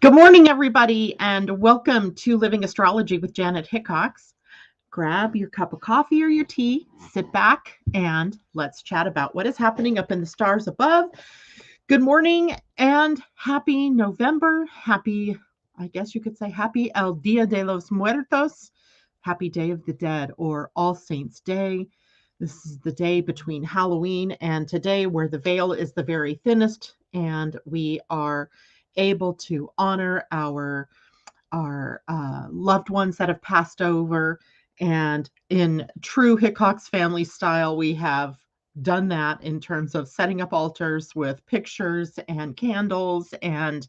Good morning, everybody, and welcome to Living Astrology with Janet Hickox. Grab your cup of coffee or your tea, sit back, and let's chat about what is happening up in the stars above. Good morning and happy November. I guess you could say happy El Dia de los Muertos, happy Day of the Dead, or All Saints Day. This is the day between Halloween and today, where the veil is the very thinnest, and we are able to honor our loved ones that have passed over. And in true Hickox family style, we have done that in terms of setting up altars with pictures and candles. And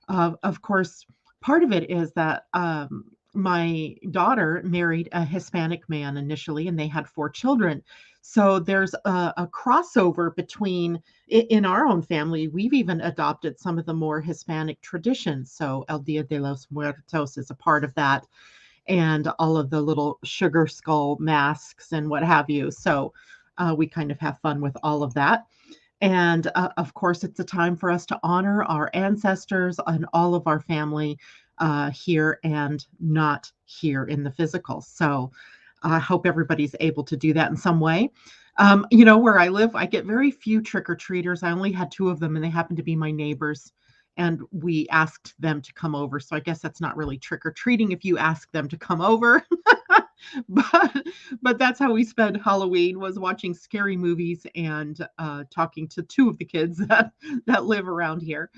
of course, part of it is that my daughter married a Hispanic man initially, and they had four children. So there's a crossover between in our own family. We've even adopted some of the more Hispanic traditions. So El Dia de los Muertos is a part of that, and all of the little sugar skull masks and what have you. So we kind of have fun with all of that. And of course, it's a time for us to honor our ancestors and all of our family here and not here in the physical. So I hope everybody's able to do that in some way. Where I live, I get very few trick or treaters. I only had two of them, and they happen to be my neighbors. And we asked them to come over. So I guess that's not really trick or treating if you ask them to come over. but but that's how we spent Halloween, was watching scary movies and talking to two of the kids that live around here.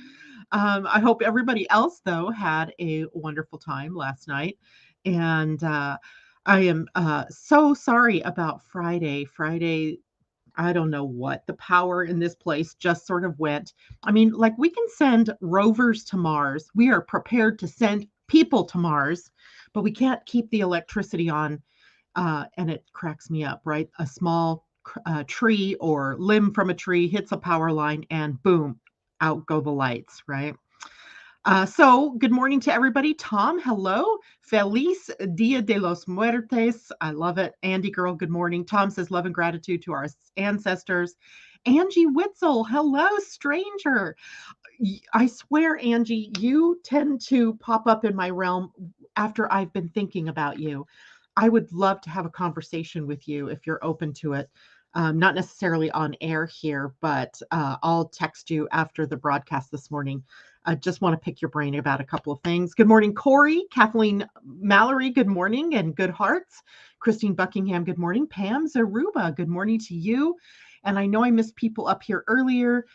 I hope everybody else though had a wonderful time last night, and I am so sorry about Friday. Friday, I don't know what the power in this place just sort of went. I mean, like, we can send rovers to Mars. We are prepared to send people to Mars, but we can't keep the electricity on. And it cracks me up, right? A small tree or limb from a tree hits a power line, and boom, out go the lights, right? So, good morning to everybody. Tom, hello. Feliz Dia de los Muertes. I love it. Andy Girl, good morning. Tom says love and gratitude to our ancestors. Angie Witzel, hello, stranger. I swear, Angie, you tend to pop up in my realm after I've been thinking about you. I would love to have a conversation with you if you're open to it. Not necessarily on air here, but I'll text you after the broadcast this morning. I just want to pick your brain about a couple of things. Good morning, Corey. Kathleen Mallory, good morning, and good hearts. Christine Buckingham, good morning. Pam Zaruba, good morning to you. And I know I missed people up here earlier.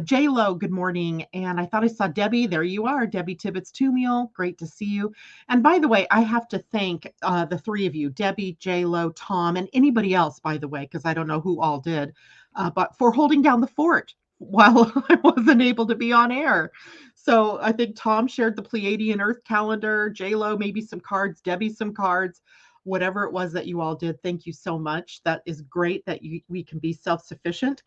J-Lo, good morning. And I thought I saw Debbie. There you are, Debbie Tibbetts Tumiel. Great to see you. And by the way, I have to thank the three of you, Debbie, J-Lo, Tom, and anybody else, by the way, because I don't know who all did, but for holding down the fort while I wasn't able to be on air. So I think Tom shared the Pleiadian-Earth calendar, J-Lo maybe some cards, Debbie some cards, whatever it was that you all did. Thank you so much. That is great that we can be self-sufficient.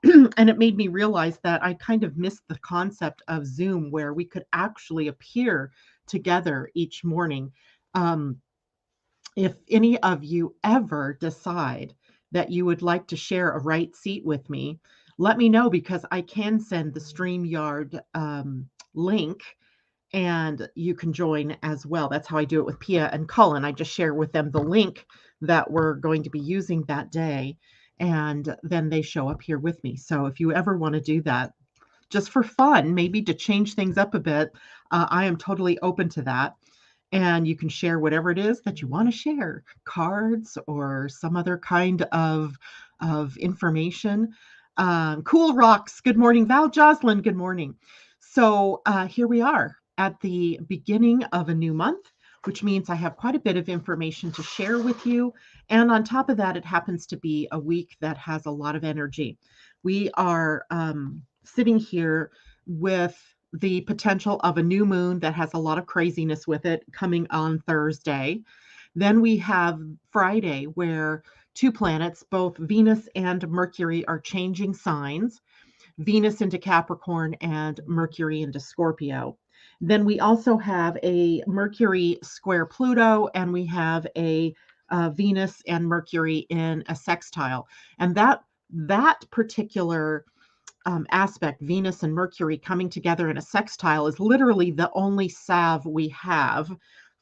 And it made me realize that I kind of missed the concept of Zoom, where we could actually appear together each morning. Um, if any of you ever decide that you would like to share a right seat with me, let me know, because I can send the StreamYard link, and you can join as well. That's how I do it with Pia and Cullen. I just share with them the link that we're going to be using that day, and then they show up here with me. So if you ever want to do that, just for fun, maybe to change things up a bit, I am totally open to that. And you can share whatever it is that you want to share, cards or some other kind of information. Cool Rocks, good morning. Val Jocelyn, good morning. So here we are at the beginning of a new month, which means I have quite a bit of information to share with you. And on top of that, it happens to be a week that has a lot of energy. We are sitting here with the potential of a new moon that has a lot of craziness with it coming on Thursday. Then we have Friday, where two planets, both Venus and Mercury, are changing signs. Venus into Capricorn and Mercury into Scorpio. Then we also have a Mercury square Pluto, and we have a Venus and Mercury in a sextile. And that particular aspect, Venus and Mercury coming together in a sextile, is literally the only salve we have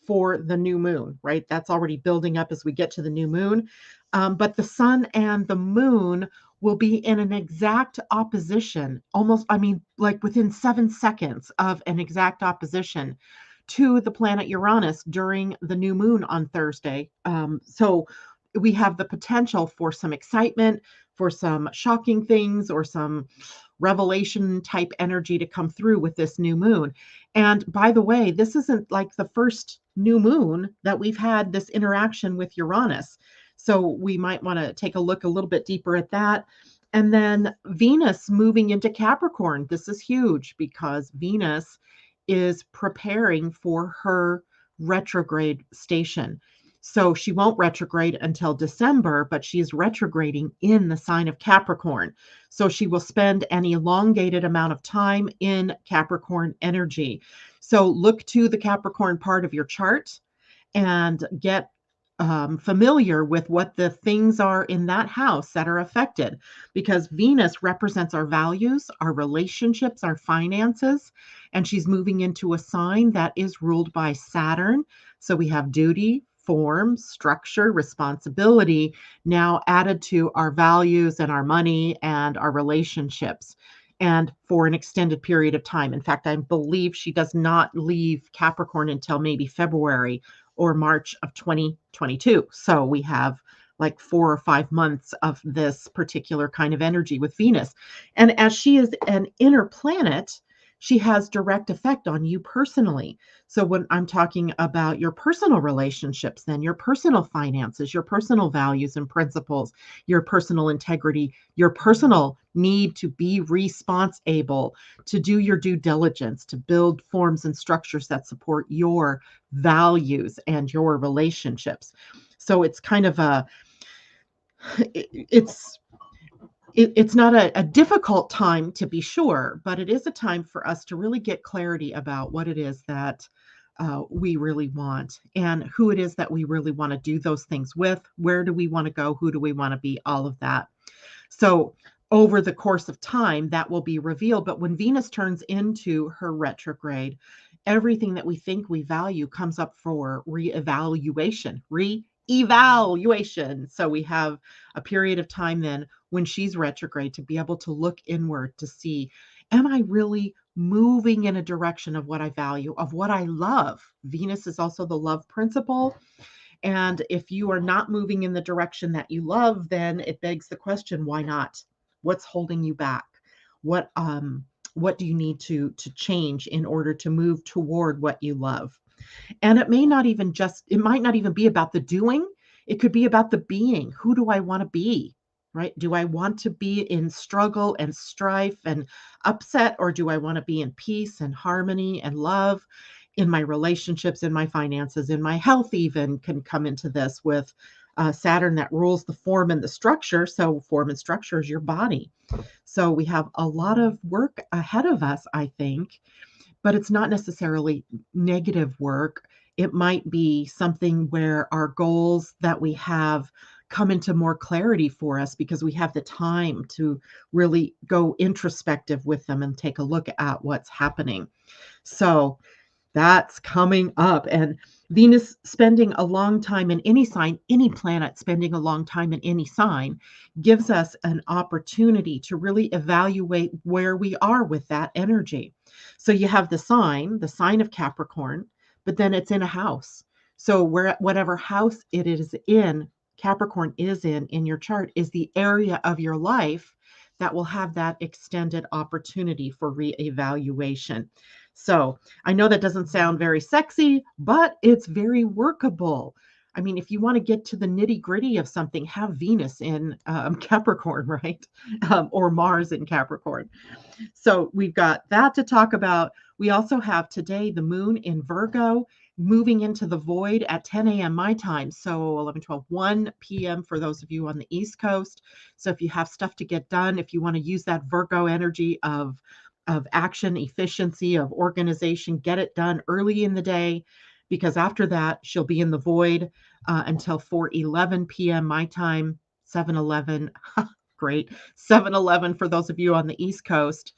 for the new moon, right? That's already building up as we get to the new moon. But the sun and the moon will be in an exact opposition, almost, I mean, like within 7 seconds of an exact opposition to the planet Uranus during the new moon on Thursday. So we have the potential for some excitement, for some shocking things, or some revelation type energy to come through with this new moon. And by the way, this isn't like the first new moon that we've had this interaction with Uranus. So we might want to take a look a little bit deeper at that. And then Venus moving into Capricorn. This is huge because Venus is preparing for her retrograde station. So she won't retrograde until December, but she's retrograding in the sign of Capricorn. So she will spend an elongated amount of time in Capricorn energy. So look to the Capricorn part of your chart and get familiar with what the things are in that house that are affected, because Venus represents our values, our relationships, our finances, and she's moving into a sign that is ruled by Saturn. So we have duty, form, structure, responsibility now added to our values and our money and our relationships, and for an extended period of time. In fact, I believe she does not leave Capricorn until maybe February or March of 2022. So we have like 4 or 5 months of this particular kind of energy with Venus. And as she is an inner planet, she has direct effect on you personally. So when I'm talking about your personal relationships, then your personal finances, your personal values and principles, your personal integrity, your personal need to be responsible, to do your due diligence, to build forms and structures that support your values and your relationships. So it's kind of it's it's not a difficult time to be sure, but it is a time for us to really get clarity about what it is that we really want and who it is that we really want to do those things with. Where do we want to go? Who do we want to be? All of that. So over the course of time, that will be revealed. But when Venus turns into her retrograde, everything that we think we value comes up for reevaluation. Reevaluation. So we have a period of time then when she's retrograde to be able to look inward to see, am I really moving in a direction of what I value, of what I love? Venus is also the love principle. And if you are not moving in the direction that you love, then it begs the question, why not? What's holding you back? What do you need to change in order to move toward what you love? And it might not even be about the doing. It could be about the being. Who do I want to be? Right? Do I want to be in struggle and strife and upset, or do I want to be in peace and harmony and love? In my relationships, in my finances, in my health, even can come into this with Saturn that rules the form and the structure. So, form and structure is your body. So, we have a lot of work ahead of us, I think, but it's not necessarily negative work. It might be something where our goals that we have come into more clarity for us because we have the time to really go introspective with them and take a look at what's happening. So, that's coming up. And Venus spending a long time in any sign, any planet spending a long time in any sign, gives us an opportunity to really evaluate where we are with that energy. So you have the sign of Capricorn, but then it's in a house. So whatever house it is in, Capricorn is in your chart, is the area of your life that will have that extended opportunity for reevaluation. So I know that doesn't sound very sexy, but it's very workable. I mean, if you want to get to the nitty gritty of something, have Venus in Capricorn, right? Or Mars in Capricorn. So we've got that to talk about. We also have today the moon in Virgo moving into the void at 10 a.m. my time. So 11, 12, 1 p.m. for those of you on the East Coast. So if you have stuff to get done, if you want to use that Virgo energy of action, efficiency, of organization, get it done early in the day, because after that, she'll be in the void until 4:11 p.m. my time, 7:11 great. 7-11 for those of you on the East Coast.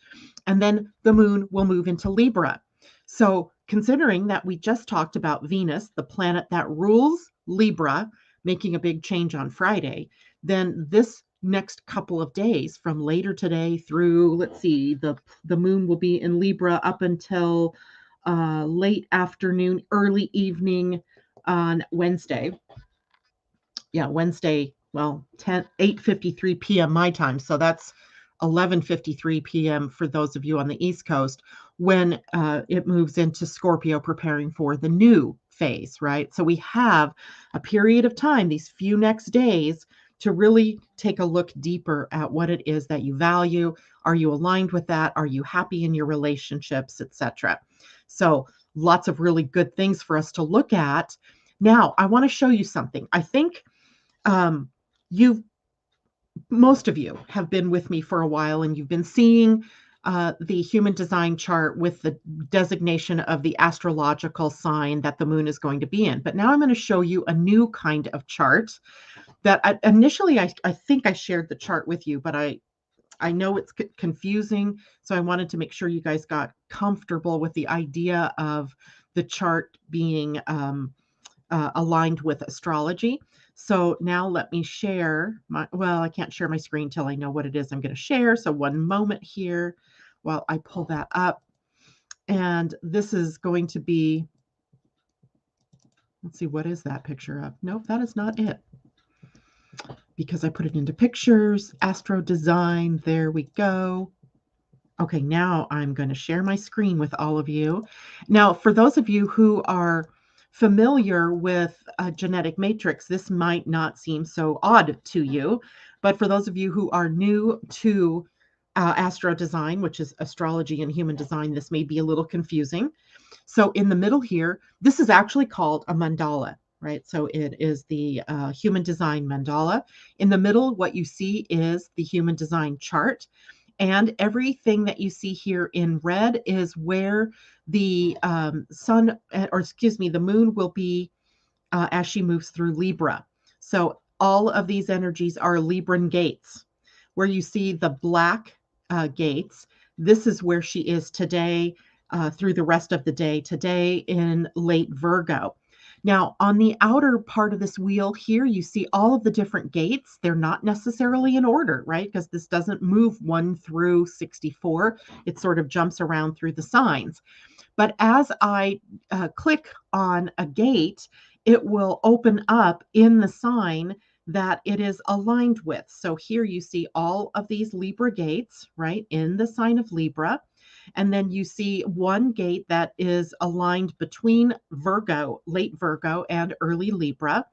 And then the moon will move into Libra. So considering that we just talked about Venus, the planet that rules Libra, making a big change on Friday, then this next couple of days from later today through, let's see, the moon will be in Libra up until late afternoon, early evening on Wednesday. Yeah, Wednesday, well, 8:53 p.m. my time. So that's 11:53 p.m. for those of you on the East Coast when it moves into Scorpio, preparing for the new phase, right? So we have a period of time, these few next days, to really take a look deeper at what it is that you value. Are you aligned with that? Are you happy in your relationships, etc.? So lots of really good things for us to look at. Now, I want to show you something. I think you most of you have been with me for a while, and you've been seeing the human design chart with the designation of the astrological sign that the moon is going to be in. But now I'm going to show you a new kind of chart that initially I think I shared the chart with you, but I know it's confusing. So I wanted to make sure you guys got comfortable with the idea of the chart being aligned with astrology. So now let me share I can't share my screen till I know what it is I'm going to share. So one moment here while I pull that up. And this is going to be, let's see, what is that picture of? Nope, that is not it. Because I put it into pictures, AstroDesign, there we go. Okay, now I'm going to share my screen with all of you. Now, for those of you who are familiar with a genetic matrix, this might not seem so odd to you, but for those of you who are new to AstroDesign, which is Astrology and Human Design, this may be a little confusing. So in the middle here, this is actually called a mandala, right? So it is the Human Design mandala. In the middle, what you see is the Human Design chart. And everything that you see here in red is where the the moon will be as she moves through Libra. So all of these energies are Libran gates. Where you see the black gates, this is where she is today through the rest of the day today in late Virgo. Now, on the outer part of this wheel here, you see all of the different gates. They're not necessarily in order, right? Because this doesn't move 1 through 64. It sort of jumps around through the signs. But as I click on a gate, it will open up in the sign that it is aligned with. So here you see all of these Libra gates, right, in the sign of Libra. And then you see one gate that is aligned between Virgo, late Virgo, and early Libra.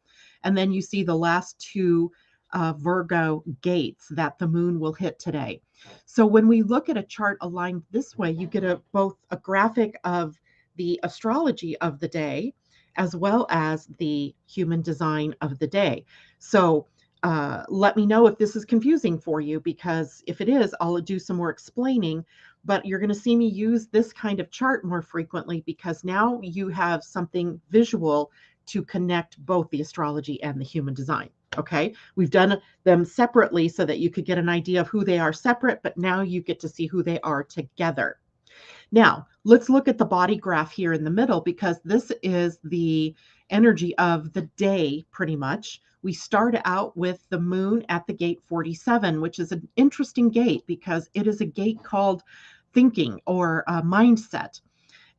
And then you see the last two Virgo gates that the moon will hit today. So when we look at a chart aligned this way, you get both a graphic of the astrology of the day as well as the human design of the day. So let me know if this is confusing for you, because if it is, I'll do some more explaining. But you're going to see me use this kind of chart more frequently because now you have something visual to connect both the astrology and the human design. Okay, we've done them separately so that you could get an idea of who they are separate, but now you get to see who they are together. Now, let's look at the body graph here in the middle, because this is the energy of the day pretty much. We start out with the moon at the gate 47, which is an interesting gate because it is a gate called thinking or mindset.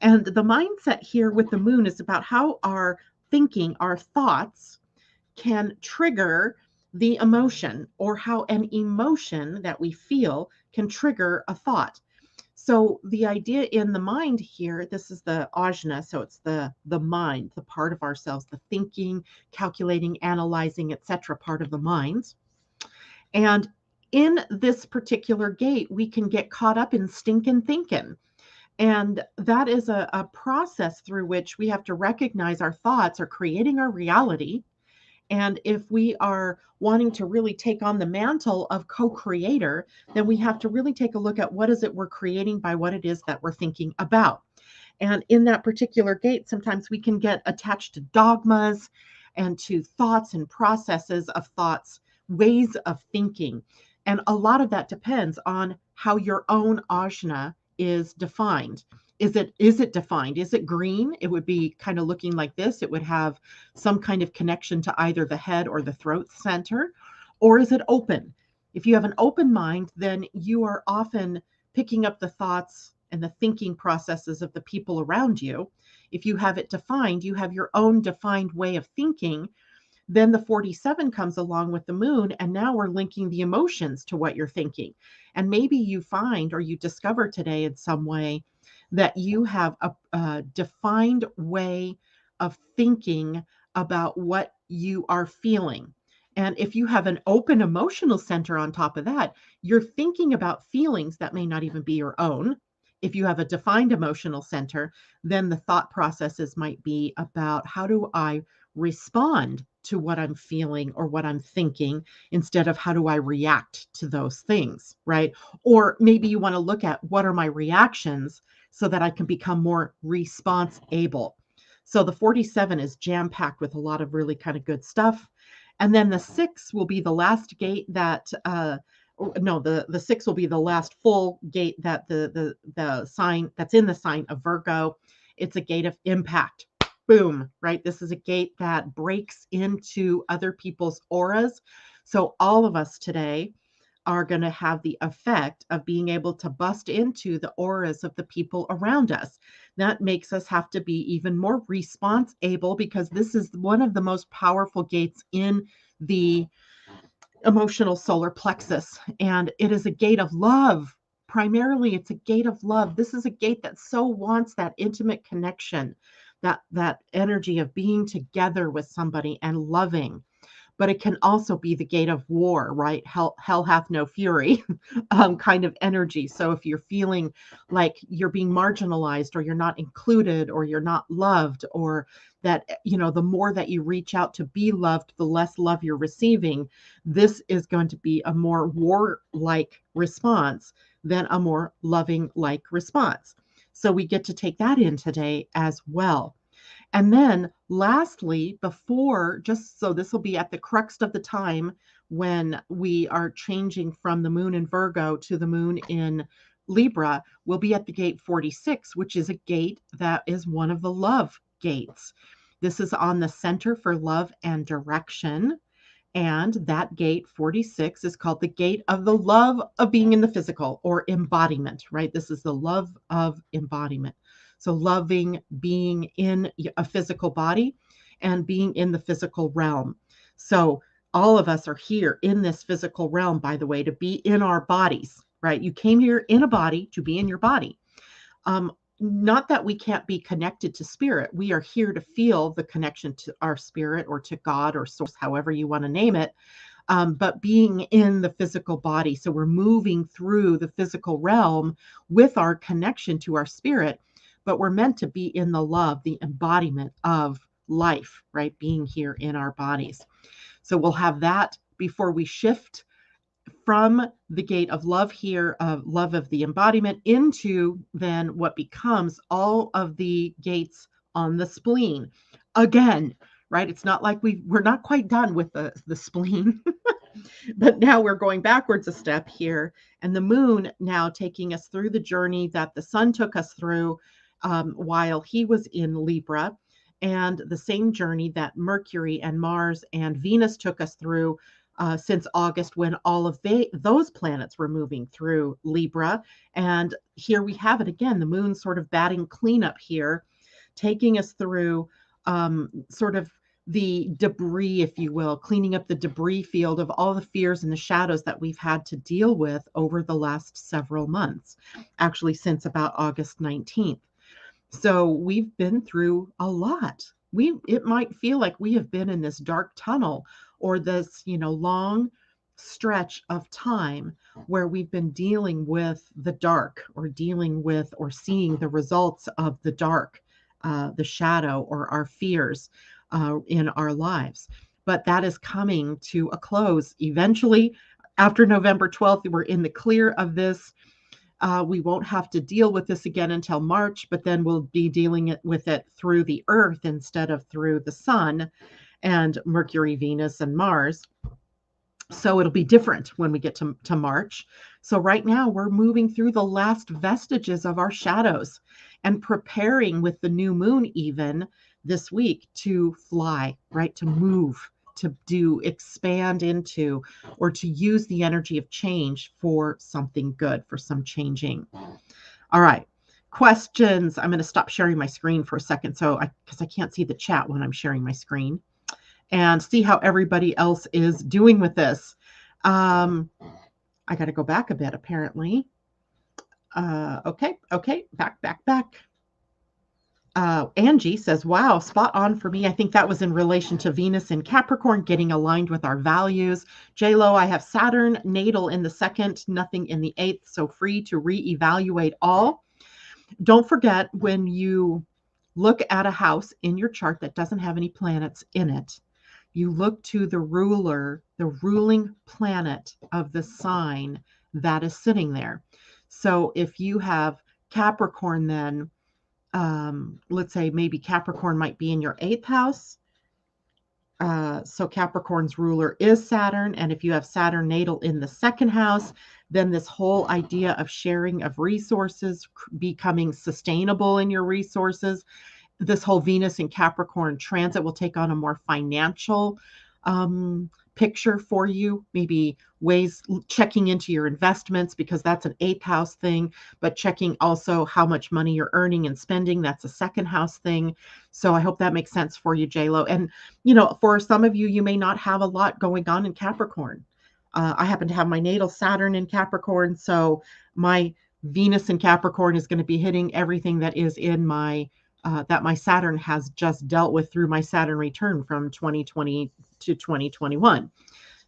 And the mindset here with the moon is about how our thinking, our thoughts, can trigger the emotion, or how an emotion that we feel can trigger a thought. So the idea in the mind here, this is the ajna, so it's the mind, the part of ourselves, the thinking, calculating, analyzing, etc., part of the mind. And in this particular gate, we can get caught up in stinking thinking. And that is a process through which we have to recognize our thoughts are creating our reality. And if we are wanting to really take on the mantle of co-creator, then we have to really take a look at what is it we're creating by what it is that we're thinking about. And in that particular gate, sometimes we can get attached to dogmas and to thoughts and processes of thoughts, ways of thinking. And a lot of that depends on how your own ajna is defined. Is it defined? Is it green? It would be kind of looking like this. It would have some kind of connection to either the head or the throat center. Or is it open? If you have an open mind, then you are often picking up the thoughts and the thinking processes of the people around you. If you have it defined, you have your own defined way of thinking. Then the 47 comes along with the moon, and now we're linking the emotions to what you're thinking. And maybe you find or you discover today in some way that you have a defined way of thinking about what you are feeling. And if you have an open emotional center on top of that, you're thinking about feelings that may not even be your own. If you have a defined emotional center, then the thought processes might be about how do I respond to what I'm feeling or what I'm thinking instead of how do I react to those things, right? Or maybe you want to look at what are my reactions so that I can become more response able. So the 47 is jam packed with a lot of really kind of good stuff. And then the 6 will be the last gate that no, the 6 will be the last full gate that the sign that's in the sign of Virgo. It's a gate of impact. Boom, right? This is a gate that breaks into other people's auras. So all of us today are going to have the effect of being able to bust into the auras of the people around us. That makes us have to be even more response able because this is one of the most powerful gates in the emotional solar plexus. And it is a gate of love. Primarily, it's a gate of love. This is a gate that so wants that intimate connection, that energy of being together with somebody and loving. But it can also be the gate of war, right? Hell hath no fury kind of energy. So if you're feeling like you're being marginalized or you're not included or you're not loved or that, the more that you reach out to be loved, the less love you're receiving, this is going to be a more war-like response than a more loving-like response. So we get to take that in today as well. And then lastly, before, just so this will be at the crux of the time when we are changing from the moon in Virgo to the moon in Libra, we'll be at the gate 46, which is a gate that is one of the love gates. This is on the center for love and direction. And that gate 46 is called the gate of the love of being in the physical or embodiment, right? This is the love of embodiment. So loving being in a physical body and being in the physical realm. So all of us are here in this physical realm, by the way, to be in our bodies, right? You came here in a body to be in your body. Not that we can't be connected to spirit. We are here to feel the connection to our spirit or to God or source, however you want to name it. But being in the physical body. So we're moving through the physical realm with our connection to our spirit, but we're meant to be in the love, the embodiment of life, right? Being here in our bodies. So we'll have that before we shift from the gate of love here, of love of the embodiment, into then what becomes all of the gates on the spleen. Again, right? It's not like we're not quite done with the spleen, but now we're going backwards a step here. And the moon now taking us through the journey that the sun took us through while he was in Libra, and the same journey that Mercury and Mars and Venus took us through since August when all of those planets were moving through Libra. And here we have it again, the moon sort of batting cleanup here, taking us through sort of the debris, if you will, cleaning up the debris field of all the fears and the shadows that we've had to deal with over the last several months, actually since about August 19th. So we've been through a lot. It might feel like we have been in this dark tunnel or this, long stretch of time where we've been dealing with the dark or dealing with or seeing the results of the dark, the shadow or our fears in our lives. But that is coming to a close eventually. After November 12th, we're in the clear of this. We won't have to deal with this again until March, but then we'll be dealing with it through the Earth instead of through the sun and Mercury, Venus, and Mars. So it'll be different when we get to March. So right now we're moving through the last vestiges of our shadows and preparing with the new moon even this week to fly, right? To move, to do, expand into, or to use the energy of change for something good, for some changing. All right. Questions. I'm going to stop sharing my screen for a second because I can't see the chat when I'm sharing my screen, and see how everybody else is doing with this. I got to go back a bit, apparently. Okay, back. Angie says, wow, spot on for me. I think that was in relation to Venus in Capricorn, getting aligned with our values. J-Lo, I have Saturn natal in the second, nothing in the eighth, so free to reevaluate all. Don't forget, when you look at a house in your chart that doesn't have any planets in it, you look to the ruler, the ruling planet of the sign that is sitting there. So if you have Capricorn, then let's say maybe Capricorn might be in your eighth house. So Capricorn's ruler is Saturn. And if you have Saturn natal in the second house, then this whole idea of sharing of resources, becoming sustainable in your resources, this whole Venus and Capricorn transit will take on a more financial picture for you, maybe ways checking into your investments, because that's an eighth house thing, but checking also how much money you're earning and spending, that's a second house thing. So I hope that makes sense for you, J-Lo. And, for some of you, you may not have a lot going on in Capricorn. I happen to have my natal Saturn in Capricorn, so my Venus in Capricorn is going to be hitting everything that is in my that my Saturn has just dealt with through my Saturn return from 2020 to 2021.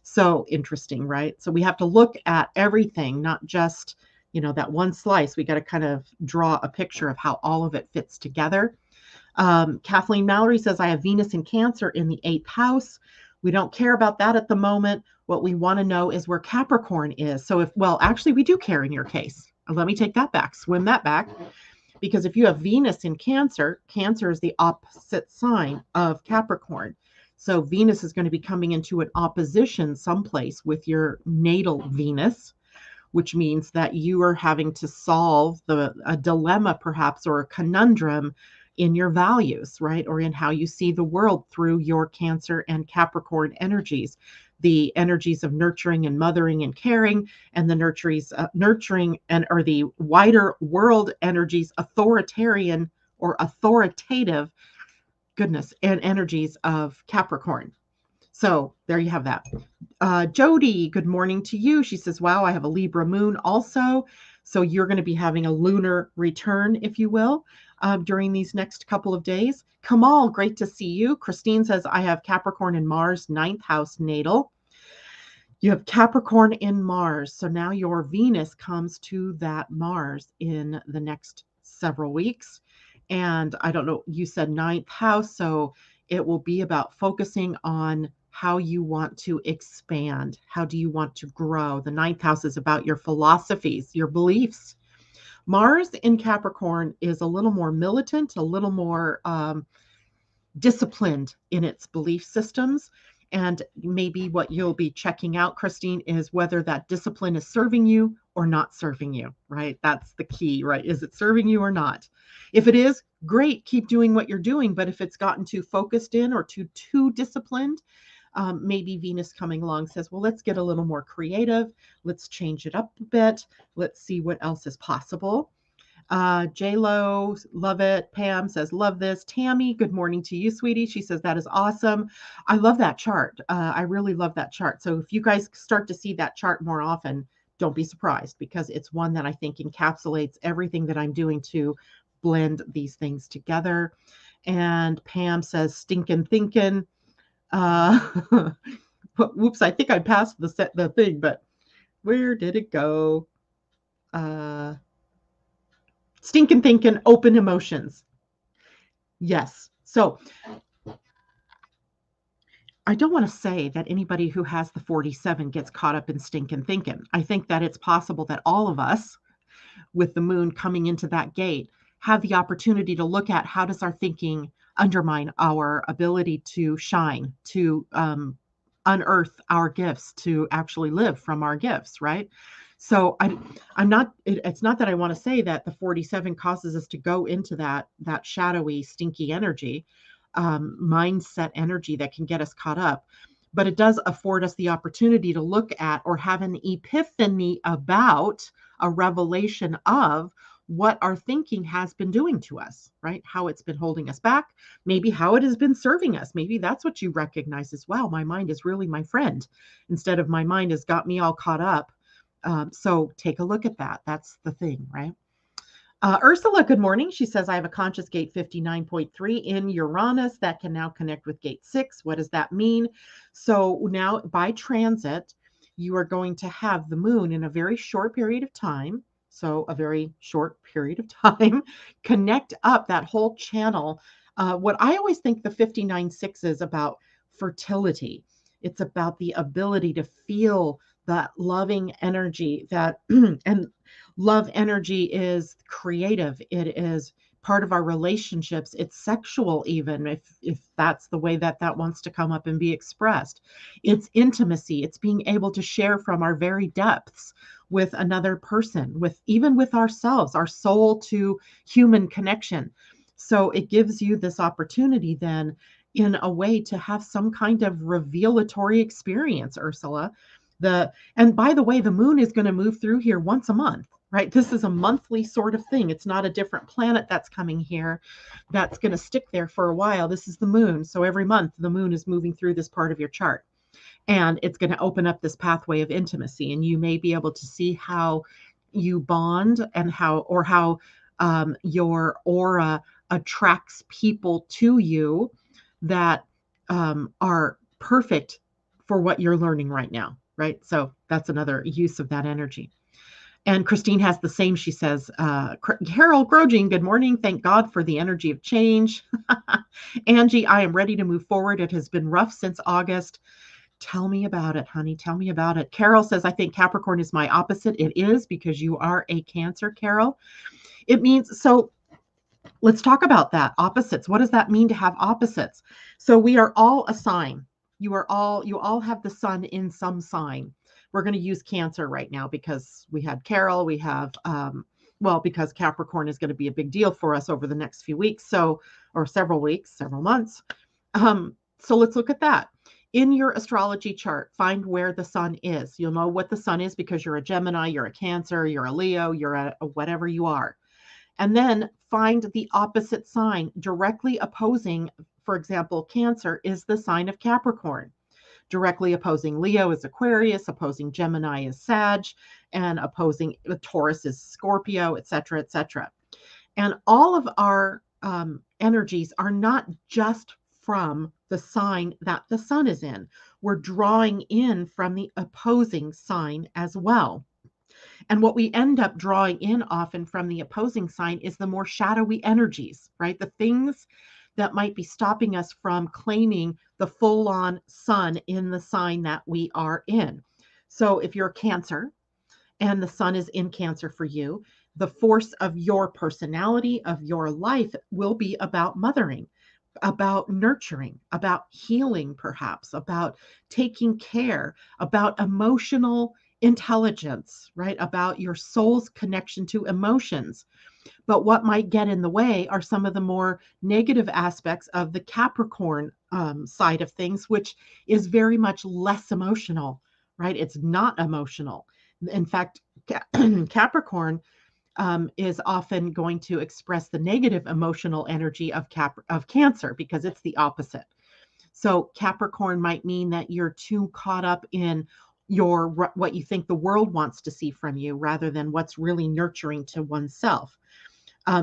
So interesting, right? So we have to look at everything, not just, that one slice. We got to kind of draw a picture of how all of it fits together. Kathleen Mallory says, I have Venus in Cancer in the eighth house. We don't care about that at the moment. What we want to know is where Capricorn is. So actually we do care in your case. Let me take that back, swim that back. Because if you have Venus in Cancer, Cancer is the opposite sign of Capricorn. So Venus is going to be coming into an opposition someplace with your natal Venus, which means that you are having to solve a dilemma perhaps, or a conundrum in your values, right? Or in how you see the world through your Cancer and Capricorn energies. The energies of nurturing and mothering and caring, and the nurturing or the wider world energies, authoritarian or authoritative goodness, and energies of Capricorn. So there you have that. Jody, good morning to you. She says, wow, I have a Libra moon also. So you're going to be having a lunar return, if you will, during these next couple of days. Kamal, great to see you. Christine says, I have Capricorn in Mars, ninth house natal. You have Capricorn in Mars. So now your Venus comes to that Mars in the next several weeks. And I don't know, you said ninth house. So it will be about focusing on how you want to expand. How do you want to grow? The ninth house is about your philosophies, your beliefs. Mars in Capricorn is a little more militant, a little more disciplined in its belief systems. And maybe what you'll be checking out, Christine, is whether that discipline is serving you or not serving you, right? That's the key, right? Is it serving you or not? If it is, great, keep doing what you're doing. But if it's gotten too focused in or too disciplined, maybe Venus coming along says, well, let's get a little more creative. Let's change it up a bit. Let's see what else is possible. J-Lo, love it. Pam says, love this. Tammy, good morning to you, sweetie. She says, that is awesome. I love that chart. I really love that chart. So if you guys start to see that chart more often, don't be surprised, because it's one that I think encapsulates everything that I'm doing to blend these things together. And Pam says, stinkin' thinking. Whoops, I think I passed the thing, but where did it go? Stinking thinking, open emotions. Yes. So I don't want to say that anybody who has the 47 gets caught up in stinking thinking. I think that it's possible that all of us, with the moon coming into that gate, have the opportunity to look at how does our thinking undermine our ability to shine, to unearth our gifts, to actually live from our gifts, right? So I'm not, it's not that I want to say that the 47 causes us to go into that shadowy, stinky energy, mindset energy that can get us caught up. But it does afford us the opportunity to look at or have an epiphany about, a revelation of what our thinking has been doing to us, right? How it's been holding us back, maybe how it has been serving us. Maybe that's what you recognize as, wow, my mind is really my friend, instead of my mind has got me all caught up. So take a look at that. That's the thing, right? Ursula, good morning. She says, I have a conscious gate 59.3 in Uranus that can now connect with gate 6. What does that mean? So now by transit, you are going to have the moon in a very short period of time. So a very short period of time, connect up that whole channel. What I always think the 59.6 is about fertility. It's about the ability to feel that loving energy, that and love energy is creative. It is part of our relationships. It's sexual, even if that's the way that that wants to come up and be expressed. It's intimacy. It's being able to share from our very depths with another person, with even with ourselves, our soul to human connection. So it gives you this opportunity then, in a way, to have some kind of revelatory experience, Ursula. And by the way, the moon is going to move through here once a month, right? This is a monthly sort of thing. It's not a different planet that's coming here that's going to stick there for a while. This is the moon. So every month the moon is moving through this part of your chart, and it's going to open up this pathway of intimacy. And you may be able to see how you bond, and how your aura attracts people to you that are perfect for what you're learning right now, right? So that's another use of that energy. And Christine has the same. She says, Carol Grogine, good morning. Thank God for the energy of change. Angie, I am ready to move forward. It has been rough since August. Tell me about it, honey. Tell me about it. Carol says, I think Capricorn is my opposite. It is, because you are a Cancer, Carol. It means, so let's talk about that. Opposites. What does that mean to have opposites? So we are all a sign. You all have the sun in some sign. We're going to use Cancer right now because we had Carol. We have, because Capricorn is going to be a big deal for us over the next few weeks. So, or several weeks, several months. So let's look at that. In your astrology chart, find where the sun is. You'll know what the sun is because you're a Gemini, you're a Cancer, you're a Leo, you're a whatever you are. And then find the opposite sign directly opposing. For example, Cancer is the sign of Capricorn. Directly opposing Leo is Aquarius, opposing Gemini is Sag, and opposing Taurus is Scorpio, etc., etc. And all of our energies are not just from the sign that the sun is in. We're drawing in from the opposing sign as well. And what we end up drawing in often from the opposing sign is the more shadowy energies, right? The things that might be stopping us from claiming the full-on sun in the sign that we are in. So if you're a Cancer and the sun is in Cancer for you, the force of your personality, of your life, will be about mothering, about nurturing, about healing, perhaps, about taking care, about emotional intelligence, right? About your soul's connection to emotions. But what might get in the way are some of the more negative aspects of the Capricorn side of things, which is very much less emotional, right? It's not emotional. In fact, Capricorn is often going to express the negative emotional energy of Cancer because it's the opposite. So Capricorn might mean that you're too caught up in what you think the world wants to see from you rather than what's really nurturing to oneself.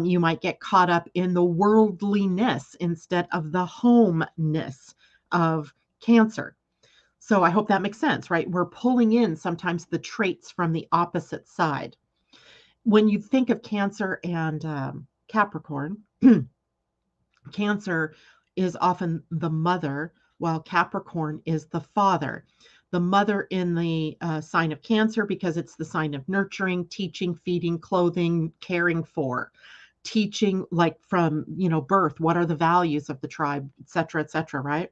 You might get caught up in the worldliness instead of the homeness of Cancer. So I hope that makes sense, right? We're pulling in sometimes the traits from the opposite side. When you think of Cancer and Capricorn, Cancer is often the mother, while Capricorn is the father. The mother in the sign of Cancer because it's the sign of nurturing, teaching, feeding, clothing, caring for, teaching, like from birth. What are the values of the tribe, etc., etc., right?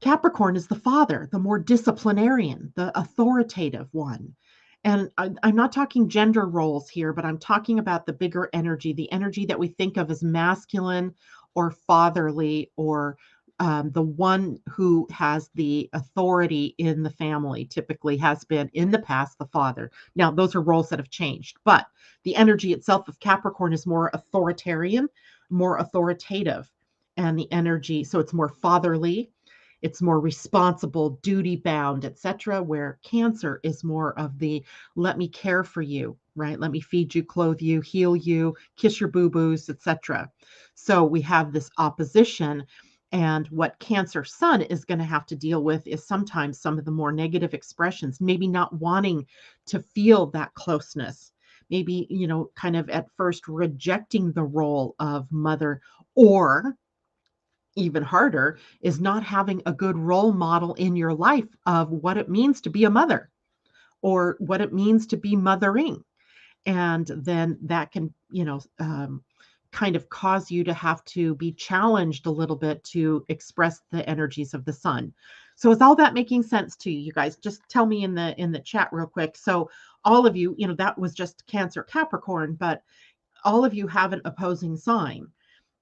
Capricorn is the father, the more disciplinarian, the authoritative one. And I'm not talking gender roles here, but I'm talking about the bigger energy, the energy that we think of as masculine or fatherly, or the one who has the authority in the family, typically has been in the past the father. Now, those are roles that have changed, but the energy itself of Capricorn is more authoritarian, more authoritative. And the energy, so it's more fatherly, it's more responsible, duty bound, etc., where Cancer is more of the let me care for you, right? Let me feed you, clothe you, heal you, kiss your boo-boos, etc. So we have this opposition. And what Cancer Sun is going to have to deal with is sometimes some of the more negative expressions, maybe not wanting to feel that closeness, maybe, kind of at first rejecting the role of mother, or even harder is not having a good role model in your life of what it means to be a mother or what it means to be mothering. And then that can, kind of cause you to have to be challenged a little bit to express the energies of the sun. So is all that making sense to you guys? Just tell me in the chat real quick. So all of you, that was just Cancer Capricorn, but all of you have an opposing sign.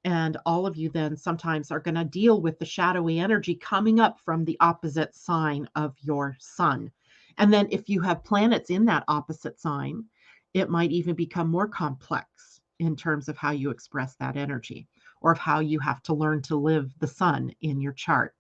And all of you then sometimes are going to deal with the shadowy energy coming up from the opposite sign of your sun. And then if you have planets in that opposite sign, it might even become more complex in terms of how you express that energy, or of how you have to learn to live the sun in your chart.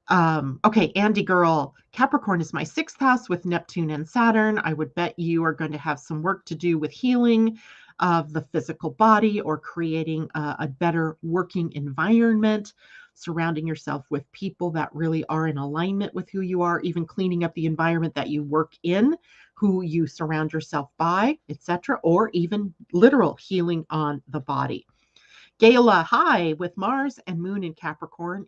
Okay, Andy girl, Capricorn is my 6th house with Neptune and Saturn. I would bet you are going to have some work to do with healing of the physical body, or creating a better working environment, surrounding yourself with people that really are in alignment with who you are, even cleaning up the environment that you work in, who you surround yourself by, etc., or even literal healing on the body. Gayla, hi, with Mars and Moon in Capricorn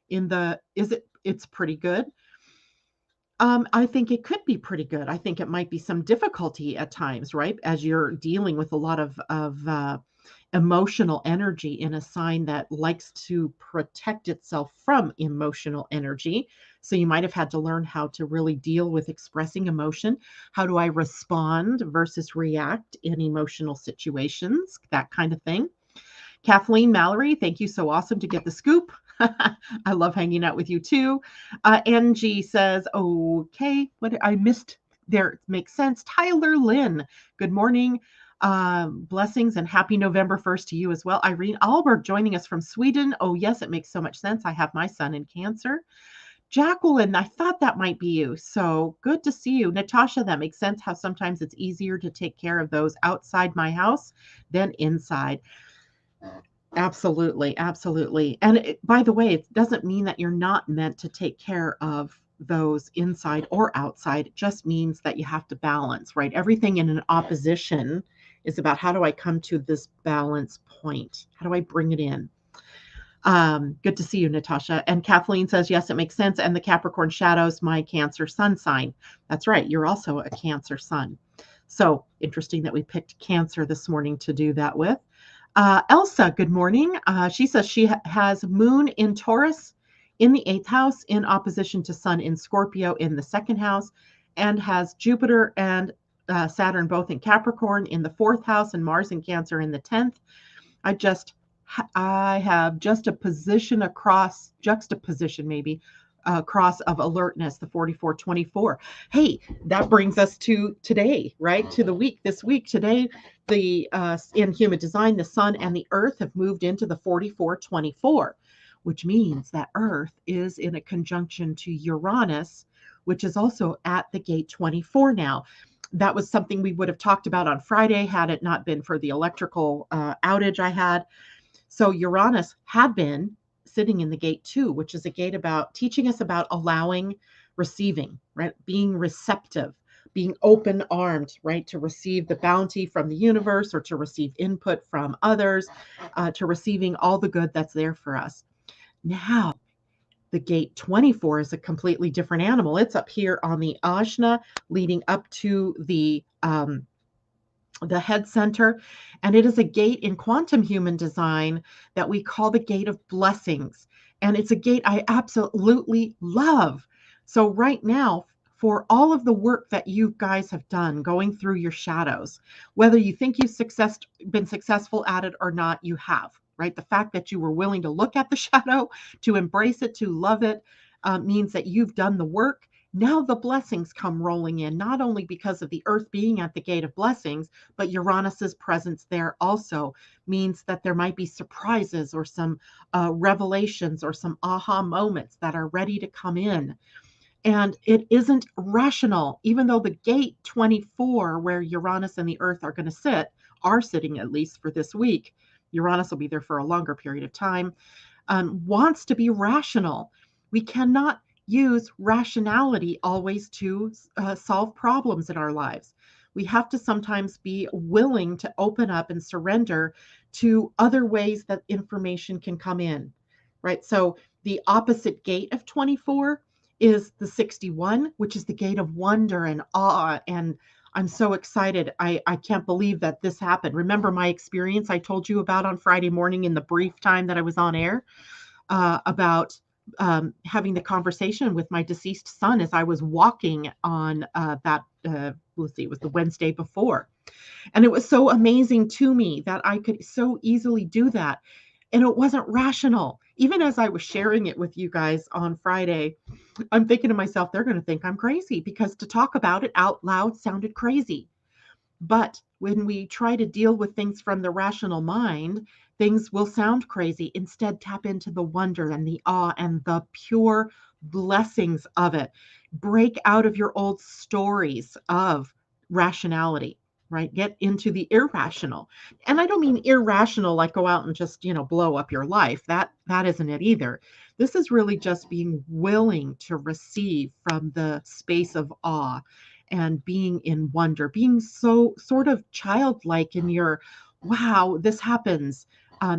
it's pretty good. I think it could be pretty good. I think it might be some difficulty at times, right? As you're dealing with a lot of emotional energy in a sign that likes to protect itself from emotional energy. So you might have had to learn how to really deal with expressing emotion. How do I respond versus react in emotional situations? That kind of thing. Kathleen Mallory, thank you. So awesome to get the scoop. I love hanging out with you too. Angie says, okay, what I missed there makes sense. Tyler Lynn, good morning. Blessings and happy November 1st to you as well. Irene Alberg joining us from Sweden. Oh, yes, it makes so much sense. I have my son in Cancer. Jacqueline, I thought that might be you. So good to see you. Natasha, that makes sense how sometimes it's easier to take care of those outside my house than inside. Absolutely, absolutely. And by the way, it doesn't mean that you're not meant to take care of those inside or outside. It just means that you have to balance, right? Everything in an opposition is about, how do I come to this balance point? How do I bring it in? Good to see you, Natasha. And Kathleen says, yes, it makes sense. And the Capricorn shadows my Cancer sun sign. That's right. You're also a Cancer sun. So interesting that we picked Cancer this morning to do that with. Elsa, good morning. She says she has Moon in Taurus in the 8th house, in opposition to Sun in Scorpio in the 2nd house, and has Jupiter and Saturn both in Capricorn in the 4th house, and Mars in Cancer in the 10th. I have just a position across, juxtaposition maybe, cross of alertness, the 4424. Hey, that brings us to today, right? To the week, this week. Today, the in Human Design, the Sun and the Earth have moved into the 4424, which means that Earth is in a conjunction to Uranus, which is also at the gate 24 now. That was something we would have talked about on Friday had it not been for the electrical outage I had. So Uranus had been sitting in the gate 2, which is a gate about teaching us about allowing, receiving, right? Being receptive, being open armed, right? To receive the bounty from the universe, or to receive input from others, to receiving all the good that's there for us. Now, the gate 24 is a completely different animal. It's up here on the ajna, leading up to the head center. And it is a gate in quantum human design that we call the gate of blessings. And it's a gate I absolutely love. So right now, for all of the work that you guys have done going through your shadows, whether you think you've been successful at it or not, you have, right? The fact that you were willing to look at the shadow, to embrace it, to love it, means that you've done the work. Now the blessings come rolling in, not only because of the earth being at the gate of blessings, but Uranus's presence there also means that there might be surprises or some revelations or some aha moments that are ready to come in. And it isn't rational, even though the gate 24, where Uranus and the earth are going to are sitting at least for this week. Uranus will be there for a longer period of time, wants to be rational. We cannot use rationality always to solve problems in our lives. We have to sometimes be willing to open up and surrender to other ways that information can come in, right? So the opposite gate of 24 is the 61, which is the gate of wonder and awe. And I'm so excited. I can't believe that this happened. Remember my experience I told you about on Friday morning in the brief time that I was on air, about having the conversation with my deceased son as I was walking on let's see, it was the Wednesday before. And it was so amazing to me that I could so easily do that. And it wasn't rational. Even as I was sharing it with you guys on Friday, I'm thinking to myself, they're going to think I'm crazy because to talk about it out loud sounded crazy. But when we try to deal with things from the rational mind, things will sound crazy. Instead, tap into the wonder and the awe and the pure blessings of it. Break out of your old stories of rationality, right? Get into the irrational. And I don't mean irrational like go out and just, blow up your life. That isn't it either. This is really just being willing to receive from the space of awe and being in wonder, being so sort of childlike in your, wow, this happens.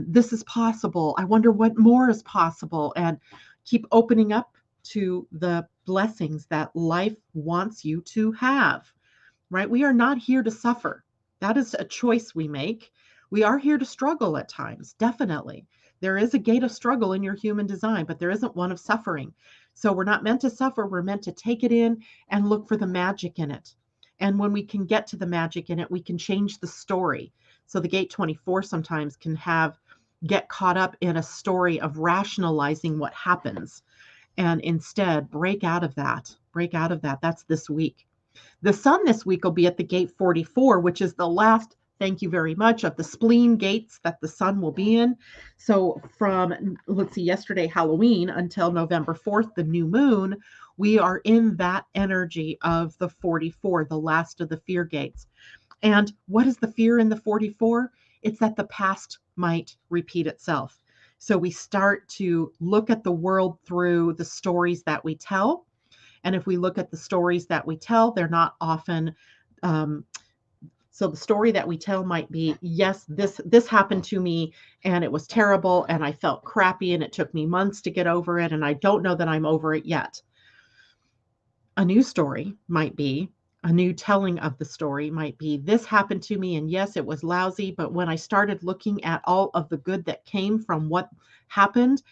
This is possible. I wonder what more is possible. And keep opening up to the blessings that life wants you to have, right? We are not here to suffer. That is a choice we make. We are here to struggle at times, definitely. There is a gate of struggle in your human design, but there isn't one of suffering. So we're not meant to suffer. We're meant to take it in and look for the magic in it. And when we can get to the magic in it, we can change the story. So the gate 24 sometimes can get caught up in a story of rationalizing what happens and instead break out of that. Break out of that. That's this week. The sun this week will be at the gate 44, which is the last, thank you very much, of the spleen gates that the sun will be in. So from, let's see, yesterday, Halloween, until November 4th, the new moon, we are in that energy of the 44, the last of the fear gates. And what is the fear in the 44? It's that the past might repeat itself. So we start to look at the world through the stories that we tell. And if we look at the stories that we tell, they're not often, so the story that we tell might be, yes, this happened to me and it was terrible and I felt crappy and it took me months to get over it and I don't know that I'm over it yet. A new story might be, a new telling of the story might be, this happened to me and yes, it was lousy, but when I started looking at all of the good that came from what happened,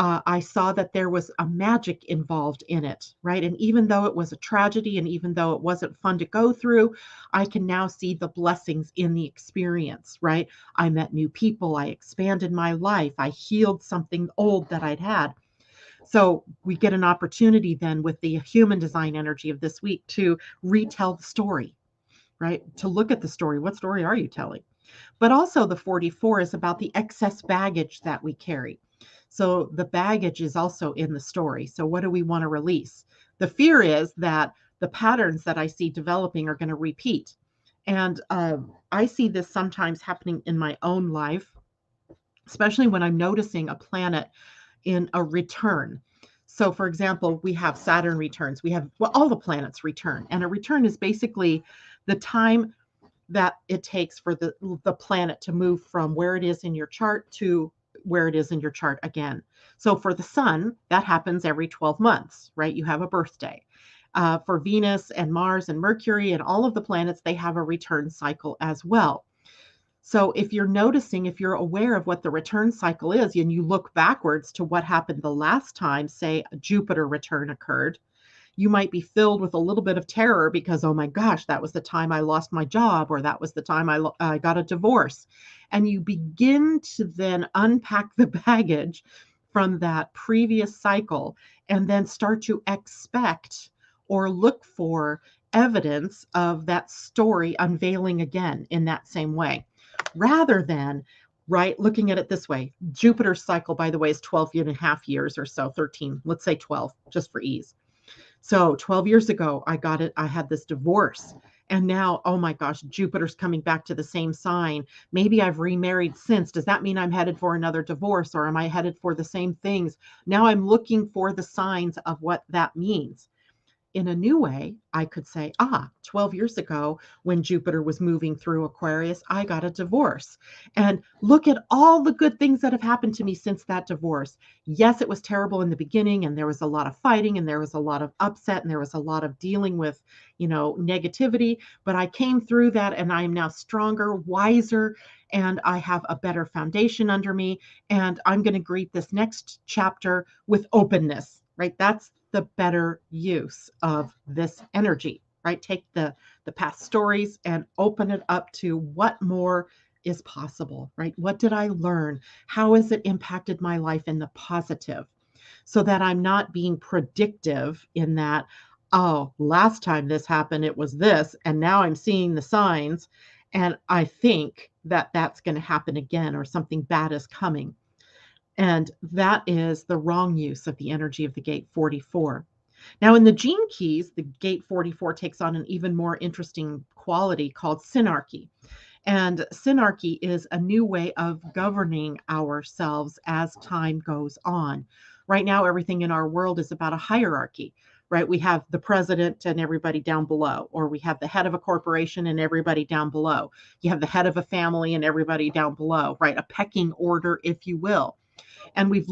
I saw that there was a magic involved in it, right? And even though it was a tragedy and even though it wasn't fun to go through, I can now see the blessings in the experience, right? I met new people. I expanded my life. I healed something old that I'd had. So we get an opportunity then with the human design energy of this week to retell the story, right? To look at the story. What story are you telling? But also the 44 is about the excess baggage that we carry. So the baggage is also in the story. So what do we want to release? The fear is that the patterns that I see developing are going to repeat. And I see this sometimes happening in my own life, especially when I'm noticing a planet in a return. So for example, we have Saturn returns. We have, well, all the planets return. And a return is basically the time that it takes for the planet to move from where it is in your chart to where it is in your chart again. So for the sun, that happens every 12 months, right? You have a birthday. For Venus and Mars and Mercury and all of the planets, they have a return cycle as well. So if you're noticing, if you're aware of what the return cycle is, and you look backwards to what happened the last time, say a Jupiter return occurred, you might be filled with a little bit of terror because, oh my gosh, that was the time I lost my job, or that was the time I got a divorce. And you begin to then unpack the baggage from that previous cycle and then start to expect or look for evidence of that story unveiling again in that same way, rather than, right, looking at it this way. Jupiter's cycle, by the way, is 12 and a half years or so, 13, let's say 12, just for ease. So 12 years ago, I had this divorce. And now, oh my gosh, Jupiter's coming back to the same sign. Maybe I've remarried since. Does that mean I'm headed for another divorce, or am I headed for the same things? Now I'm looking for the signs of what that means. In a new way, I could say, 12 years ago, when Jupiter was moving through Aquarius, I got a divorce. And look at all the good things that have happened to me since that divorce. Yes, it was terrible in the beginning, and there was a lot of fighting, and there was a lot of upset, and there was a lot of dealing with, negativity. But I came through that, and I am now stronger, wiser, and I have a better foundation under me. And I'm going to greet this next chapter with openness, right? That's the better use of this energy, right? Take the past stories and open it up to what more is possible, right? What did I learn? How has it impacted my life in the positive? So that I'm not being predictive in that, oh, last time this happened, it was this, and now I'm seeing the signs, and I think that that's going to happen again, or something bad is coming. And that is the wrong use of the energy of the gate 44. Now, in the gene keys, the gate 44 takes on an even more interesting quality called synarchy. And synarchy is a new way of governing ourselves as time goes on. Right now, everything in our world is about a hierarchy, right? We have the president and everybody down below, or we have the head of a corporation and everybody down below. You have the head of a family and everybody down below, right? A pecking order, if you will. And we've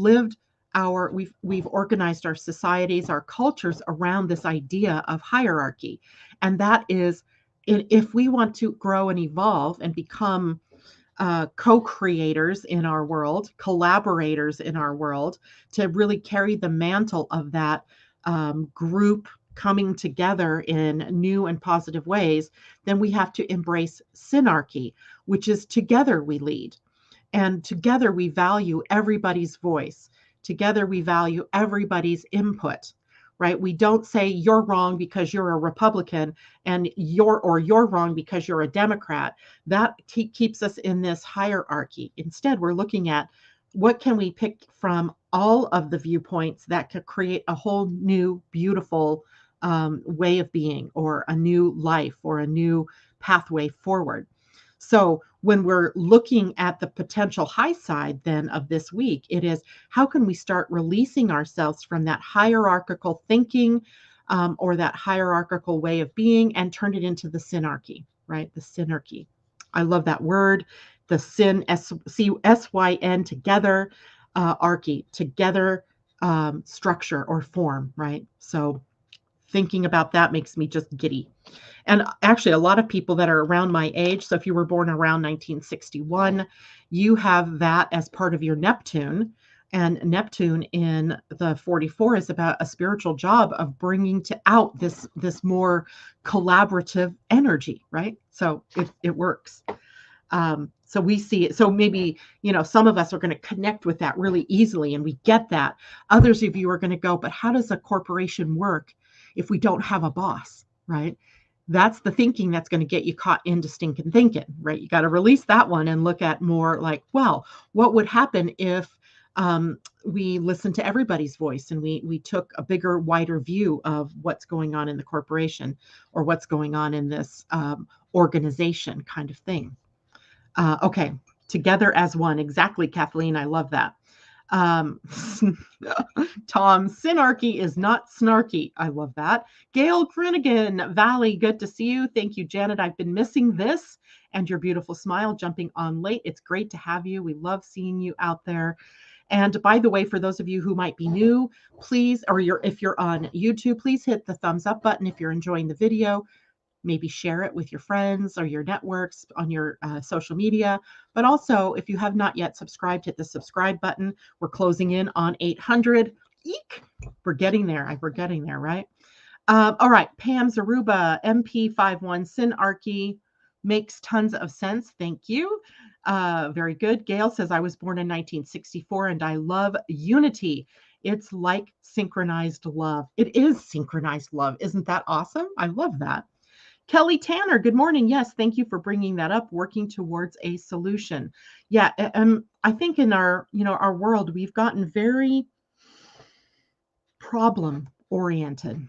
organized our societies, our cultures around this idea of hierarchy. And that is, if we want to grow and evolve and become co-creators in our world, collaborators in our world, to really carry the mantle of that group coming together in new and positive ways, then we have to embrace synarchy, which is together we lead. And together we value everybody's voice. Together we value everybody's input, right? We don't say you're wrong because you're a Republican and you're wrong because you're a Democrat. That keeps us in this hierarchy. Instead, we're looking at what can we pick from all of the viewpoints that could create a whole new, beautiful way of being, or a new life, or a new pathway forward. So when we're looking at the potential high side then of this week, it is, how can we start releasing ourselves from that hierarchical thinking, or that hierarchical way of being, and turn it into the synarchy, right? The synarchy. I love that word. The syn, S-Y-N, together, archy, together, structure or form, right? So thinking about that makes me just giddy. And actually, a lot of people that are around my age, so if you were born around 1961, you have that as part of your Neptune. And Neptune in the 44 is about a spiritual job of bringing out this more collaborative energy, right? So it works. So we see it. So maybe, some of us are going to connect with that really easily, and we get that. Others of you are going to go, but how does a corporation work if we don't have a boss, right? That's the thinking that's going to get you caught into stinking thinking, right? You got to release that one and look at more like, well, what would happen if we listened to everybody's voice, and we took a bigger, wider view of what's going on in the corporation, or what's going on in this organization kind of thing. Okay, together as one. Exactly, Kathleen. I love that. Tom, synarchy is not snarky. I love that. Gail Crinigan, Valley, good to see you. Thank you, Janet. I've been missing this and your beautiful smile, jumping on late. It's great to have you. We love seeing you out there. And by the way, for those of you who might be new, please, or if you're on YouTube, please hit the thumbs up button if you're enjoying the video. maybe share it with your friends or your networks on your social media. But also, if you have not yet subscribed, hit the subscribe button. We're closing in on 800. Eek! We're getting there. We're getting there, right? All right. Pam Zaruba, MP51, Synarchy makes tons of sense. Thank you. Very good. Gail says, I was born in 1964 and I love unity. It's like synchronized love. It is synchronized love. Isn't that awesome? I love that. Kelly Tanner, good morning. Yes, thank you for bringing that up, working towards a solution. Yeah, I think in our world, we've gotten very problem oriented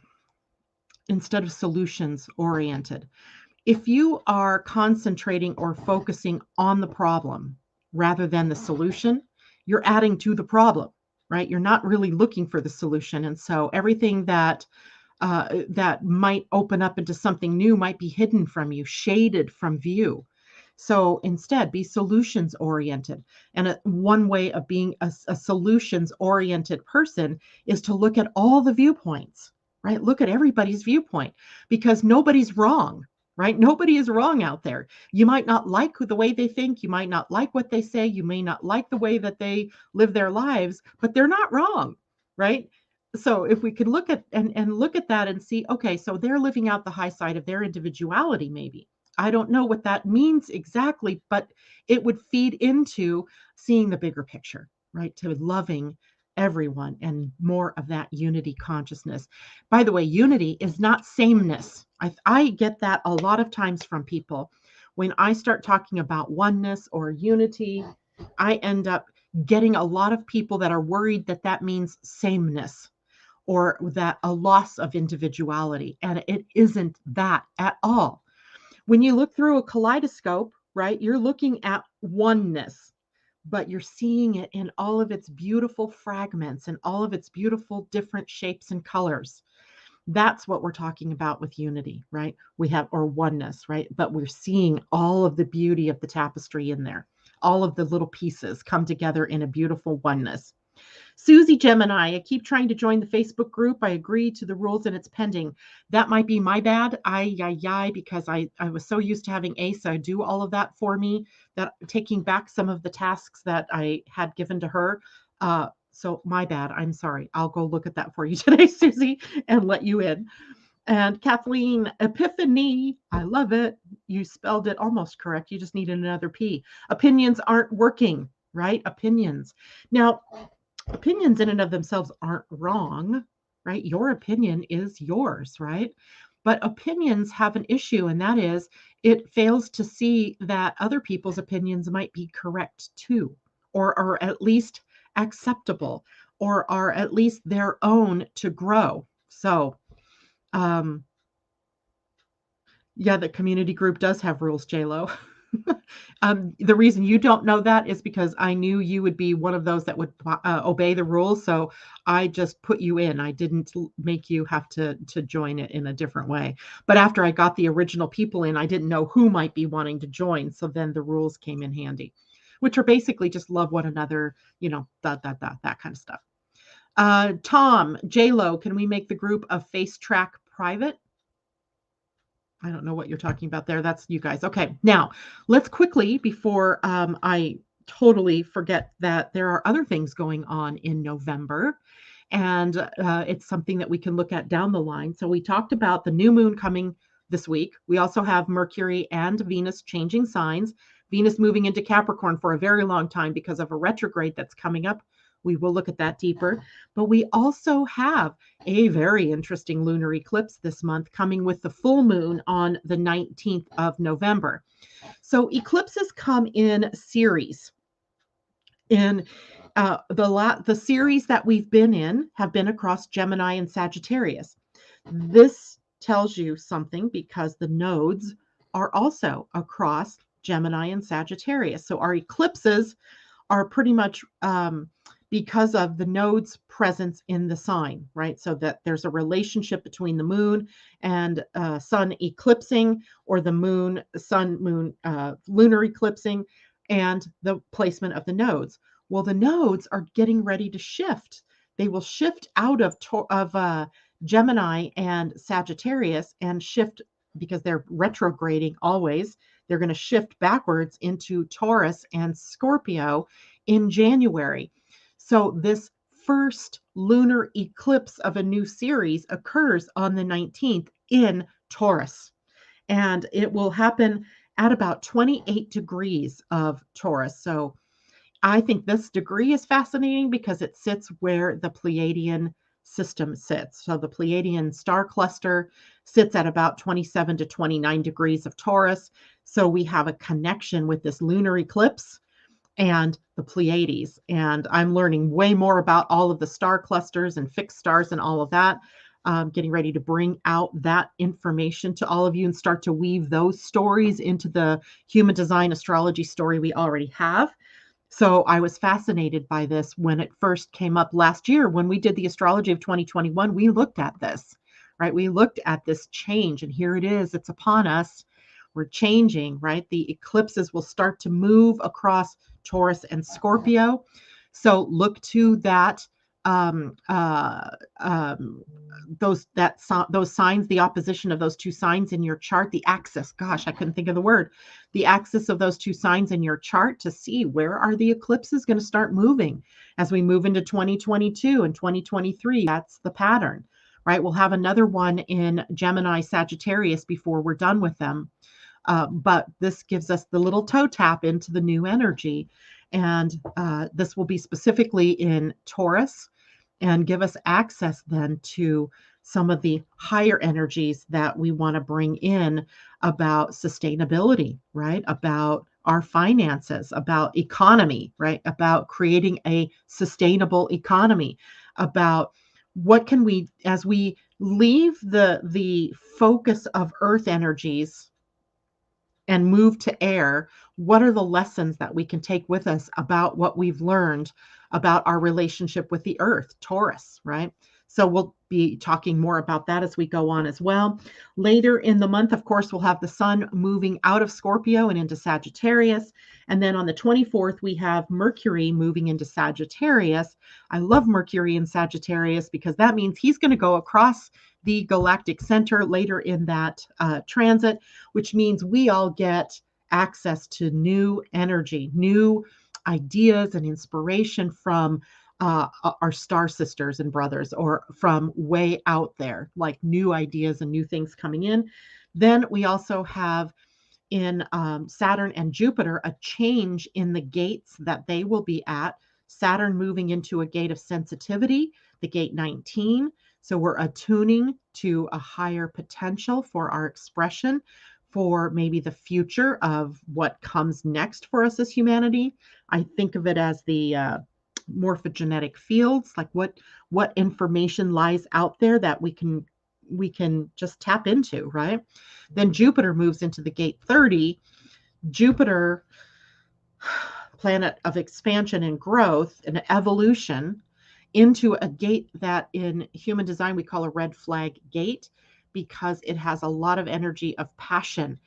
instead of solutions oriented. If you are concentrating or focusing on the problem rather than the solution, you're adding to the problem, right? You're not really looking for the solution. And so everything that might open up into something new might be hidden from you, shaded from view. So instead, be solutions oriented. And one way of being a solutions oriented person is to look at all the viewpoints, right? Look at everybody's viewpoint because nobody's wrong, right? Nobody is wrong out there. You might not like the way they think. You might not like what they say. You may not like the way that they live their lives, but they're not wrong, right? So if we could look at and look at that and see, okay, so they're living out the high side of their individuality, maybe. I don't know what that means exactly, but it would feed into seeing the bigger picture, right? To loving everyone and more of that unity consciousness. By the way, unity is not sameness. I get that a lot of times from people. When I start talking about oneness or unity, I end up getting a lot of people that are worried that that means sameness or that a loss of individuality. And it isn't that at all. When you look through a kaleidoscope, right, you're looking at oneness, but you're seeing it in all of its beautiful fragments and all of its beautiful different shapes and colors. That's what we're talking about with unity, right? We have, or oneness, right? But we're seeing all of the beauty of the tapestry in there. All of the little pieces come together in a beautiful oneness. Susie Gemini, I keep trying to join the Facebook group. I agree to the rules and it's pending. That might be my bad. Because I was so used to having Asa do all of that for me, that taking back some of the tasks that I had given to her. So my bad. I'm sorry. I'll go look at that for you today, Susie, and let you in. And Kathleen Epiphany, I love it. You spelled it almost correct. You just needed another P. Opinions aren't working, right? Opinions. Now, opinions in and of themselves aren't wrong, right? Your opinion is yours, right? But opinions have an issue, and that is it fails to see that other people's opinions might be correct too, or are at least acceptable, or are at least their own to grow. So, yeah, the community group does have rules, JLo. The reason you don't know that is because I knew you would be one of those that would obey the rules. So I just put you in. I didn't make you have to join it in a different way. But after I got the original people in, I didn't know who might be wanting to join. So then the rules came in handy, which are basically just love one another, that kind of stuff. Tom, JLo, can we make the group a face track private? I don't know what you're talking about there. That's you guys. Okay. Now, let's quickly, before I totally forget, that there are other things going on in November. And it's something that we can look at down the line. So we talked about the new moon coming this week. We also have Mercury and Venus changing signs. Venus moving into Capricorn for a very long time because of a retrograde that's coming up. We will look at that deeper. But we also have a very interesting lunar eclipse this month coming with the full moon on the 19th of November. So eclipses come in series. In the series that we've been in have been across Gemini and Sagittarius. This tells you something because the nodes are also across Gemini and Sagittarius. So our eclipses are pretty much because of the node's presence in the sign, right? So that there's a relationship between the moon and sun eclipsing, or the moon, lunar eclipsing, and the placement of the nodes. Well, the nodes are getting ready to shift. They will shift out of Gemini and Sagittarius and shift because they're retrograding always. They're going to shift backwards into Taurus and Scorpio in January. So this first lunar eclipse of a new series occurs on the 19th in Taurus, and it will happen at about 28 degrees of Taurus. So I think this degree is fascinating because it sits where the Pleiadian system sits. So the Pleiadian star cluster sits at about 27 to 29 degrees of Taurus. So we have a connection with this lunar eclipse and the Pleiades. And I'm learning way more about all of the star clusters and fixed stars and all of that. Getting ready to bring out that information to all of you and start to weave those stories into the human design astrology story we already have. So I was fascinated by this when it first came up last year. When we did the astrology of 2021, we looked at this, right? We looked at this change, and here it is. It's upon us. We're changing, right? The eclipses will start to move across Taurus and Scorpio. So look to that um, uh, um, those signs, the opposition of those two signs in your chart, the axis. Gosh, I couldn't think of the word. The axis of those two signs in your chart to see where are the eclipses going to start moving as we move into 2022 and 2023. That's the pattern, right? We'll have another one in Gemini, Sagittarius before we're done with them. But this gives us the little toe tap into the new energy. And this will be specifically in Taurus and give us access then to some of the higher energies that we want to bring in about sustainability, right? About our finances, about economy, right? About creating a sustainable economy, about what can we, as we leave the focus of earth energies and move to air, what are the lessons that we can take with us about what we've learned about our relationship with the earth, Taurus, right? So we'll be talking more about that as we go on as well. Later in the month, of course, we'll have the sun moving out of Scorpio and into Sagittarius. And then on the 24th, we have Mercury moving into Sagittarius. I love Mercury in Sagittarius because that means he's going to go across the galactic center later in that transit, which means we all get access to new energy, new ideas and inspiration from our star sisters and brothers, or from way out there, like new ideas and new things coming in. Then we also have in Saturn and Jupiter a change in the gates that they will be at. Saturn moving into a gate of sensitivity, the gate 19. So we're attuning to a higher potential for our expression, for maybe the future of what comes next for us as humanity. I think of it as the morphogenetic fields, like what information lies out there that we can just tap into, right? Then Jupiter moves into the gate 30. Jupiter, planet of expansion and growth and evolution, into a gate that in human design we call a red flag gate, because it has a lot of energy of passion.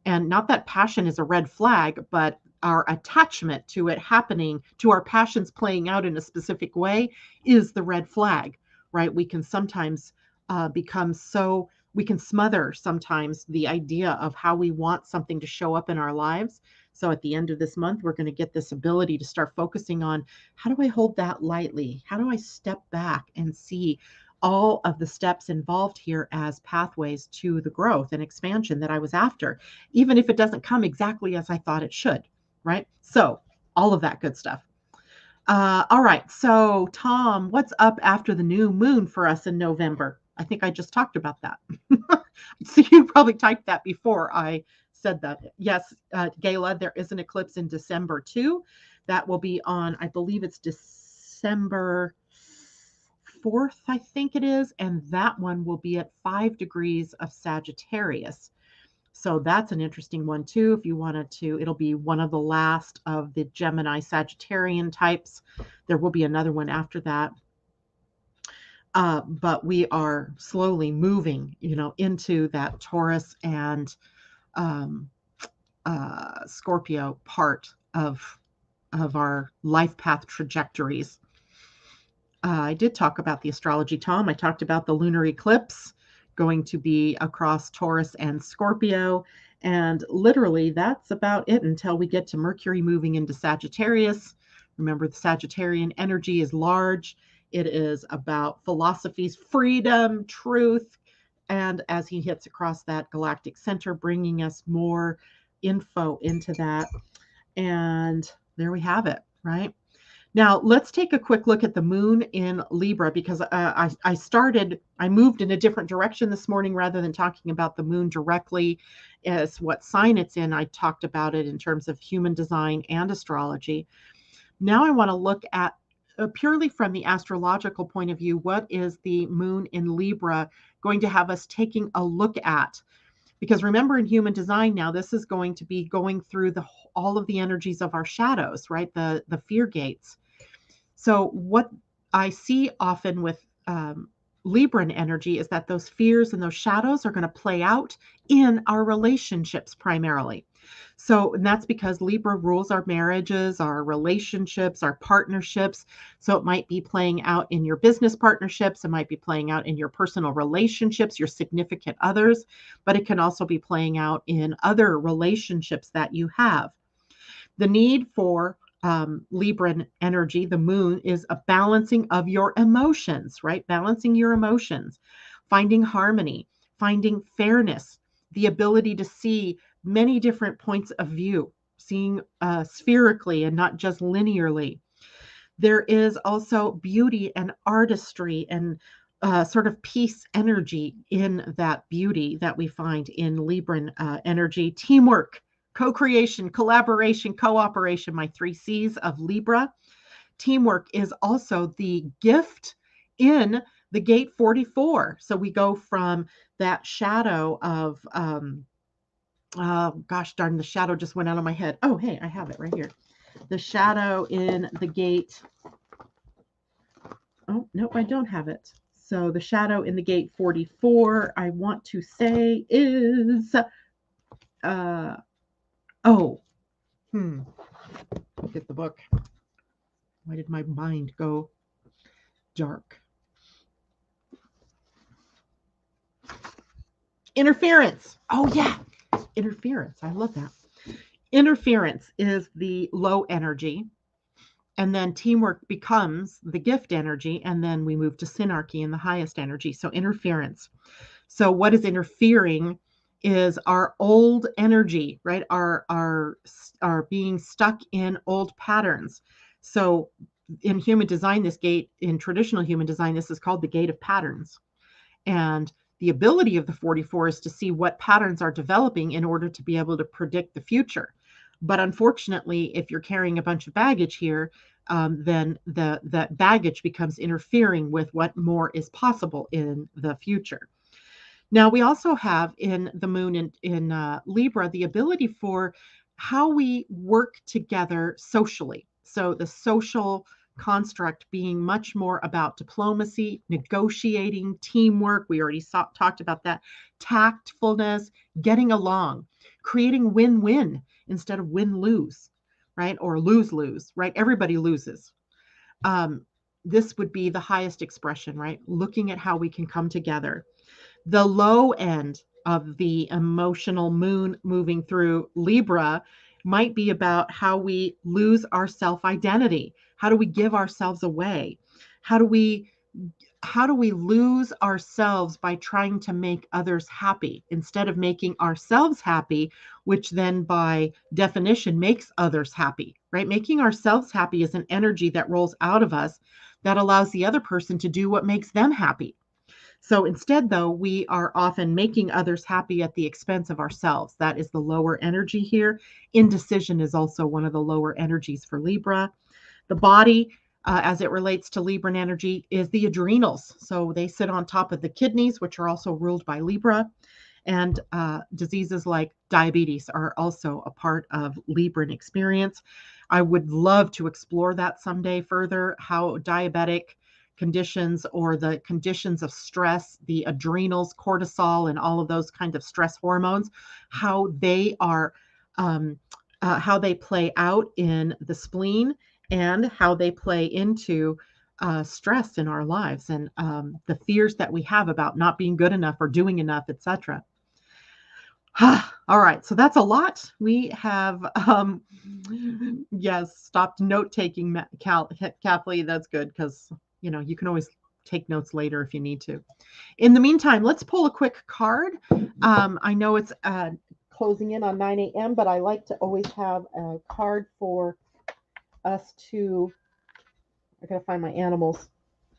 And not that passion is a red flag, but our attachment to it happening, to our passions playing out in a specific way, is the red flag, right? We can sometimes we can smother sometimes the idea of how we want something to show up in our lives. So at the end of this month, we're going to get this ability to start focusing on, how do I hold that lightly? How do I step back and see all of the steps involved here as pathways to the growth and expansion that I was after, even if it doesn't come exactly as I thought it should, right? So all of that good stuff. All right. So Tom, what's up after the new moon for us in November? I think I just talked about that. So you probably typed that before I said that. Yes, Gayla, there is an eclipse in December too. That will be on, I believe it's December 4th, I think it is. And that one will be at 5 degrees of Sagittarius. So that's an interesting one too. If you wanted to, it'll be one of the last of the Gemini Sagittarian types. There will be another one after that. But we are slowly moving, into that Taurus and Scorpio part of our life path trajectories. I did talk about the astrology, Tom. I talked about the lunar eclipse going to be across Taurus and Scorpio. And literally, that's about it until we get to Mercury moving into Sagittarius. Remember, the Sagittarian energy is large. It is about philosophies, freedom, truth. And as he hits across that galactic center, bringing us more info into that. And there we have it, right? Now, let's take a quick look at the moon in Libra because I moved in a different direction this morning rather than talking about the moon directly as what sign it's in. I talked about it in terms of human design and astrology. Now I want to look at purely from the astrological point of view, what is the moon in Libra going to have us taking a look at? Because remember, in human design now, this is going to be going through all of the energies of our shadows, right? The fear gates. So what I see often with Libran energy is that those fears and those shadows are going to play out in our relationships primarily. So, and that's because Libra rules our marriages, our relationships, our partnerships. So it might be playing out in your business partnerships. It might be playing out in your personal relationships, your significant others, but it can also be playing out in other relationships that you have. The need for Libran energy, the moon, is a balancing of your emotions, right? Balancing your emotions, finding harmony, finding fairness, the ability to see many different points of view, seeing spherically and not just linearly. There is also beauty and artistry and sort of peace energy in that beauty that we find in Libran energy. Teamwork, co-creation, collaboration, cooperation, my 3 C's of Libra. Teamwork is also the gift in the gate 44. So we go from that shadow of, gosh darn, the shadow just went out of my head. Oh, hey, I have it right here. The shadow in the gate. Oh, nope, I don't have it. So the shadow in the gate 44, I want to say is, get the book. Why did my mind go dark? Interference. Oh, yeah. Interference. I love that. Interference is the low energy. And then teamwork becomes the gift energy. And then we move to synarchy in the highest energy. So interference. So what is interfering is our old energy, right? Our being stuck in old patterns. So in human design, in traditional human design, this is called the gate of patterns. And the ability of the 44 is to see what patterns are developing in order to be able to predict the future. But unfortunately, if you're carrying a bunch of baggage here, then that baggage becomes interfering with what more is possible in the future. Now, we also have in the moon in Libra the ability for how we work together socially. So the social construct being much more about diplomacy, negotiating, teamwork. We already talked about that. Tactfulness, getting along, creating win-win instead of win-lose, right? Or lose-lose, right? Everybody loses. This would be the highest expression, right? Looking at how we can come together. The low end of the emotional moon moving through Libra might be about how we lose our self-identity. How do we give ourselves away? How do we lose ourselves by trying to make others happy instead of making ourselves happy, which then by definition makes others happy, right? Making ourselves happy is an energy that rolls out of us that allows the other person to do what makes them happy. So instead, though, we are often making others happy at the expense of ourselves. That is the lower energy here. Indecision is also one of the lower energies for Libra. The body, as it relates to Libran energy, is the adrenals. So they sit on top of the kidneys, which are also ruled by Libra. And diseases like diabetes are also a part of Libran experience. I would love to explore that someday further, how diabetic conditions or the conditions of stress, the adrenals, cortisol, and all of those kinds of stress hormones, how they are, how they play out in the spleen and how they play into stress in our lives and the fears that we have about not being good enough or doing enough, etc. All right, so that's a lot. We have, yes, stopped note taking, Kathleen. That's good because you can always take notes later if you need to. In the meantime, let's pull a quick card. I know it's closing in on 9 a.m., but I like to always have a card for us to. I gotta find my animals.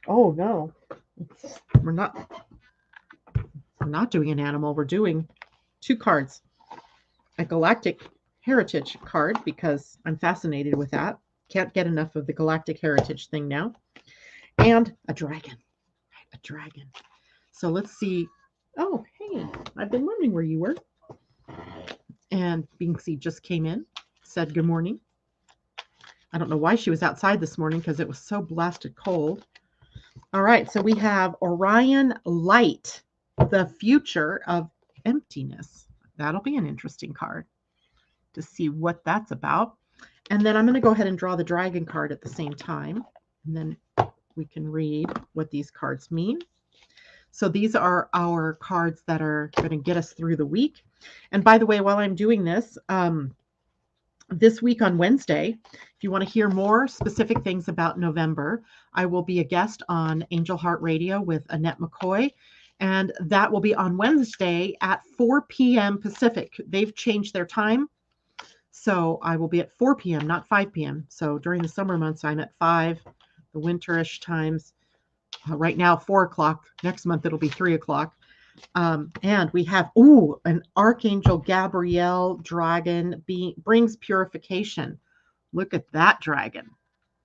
Oh no, we're not doing an animal. We're doing 2 cards. A galactic heritage card because I'm fascinated with that. Can't get enough of the galactic heritage thing now. And a dragon. A dragon. So let's see. Oh, hey, I've been wondering where you were. And Binksy just came in, said good morning. I don't know why she was outside this morning because it was so blasted cold. All right, so we have Orion Light, the future of emptiness. That'll be an interesting card to see what that's about. And then I'm going to go ahead and draw the dragon card at the same time. And then we can read what these cards mean. So these are our cards that are going to get us through the week. And by the way, while I'm doing this, this week on Wednesday, if you want to hear more specific things about November, I will be a guest on Angel Heart Radio with Annette McCoy. And that will be on Wednesday at 4 p.m. Pacific. They've changed their time. So I will be at 4 p.m., not 5 p.m. So during the summer months, I'm at 5, the winterish times. Right now, 4 o'clock. Next month, it'll be 3 o'clock. And we have, an Archangel Gabriel dragon brings purification. Look at that dragon.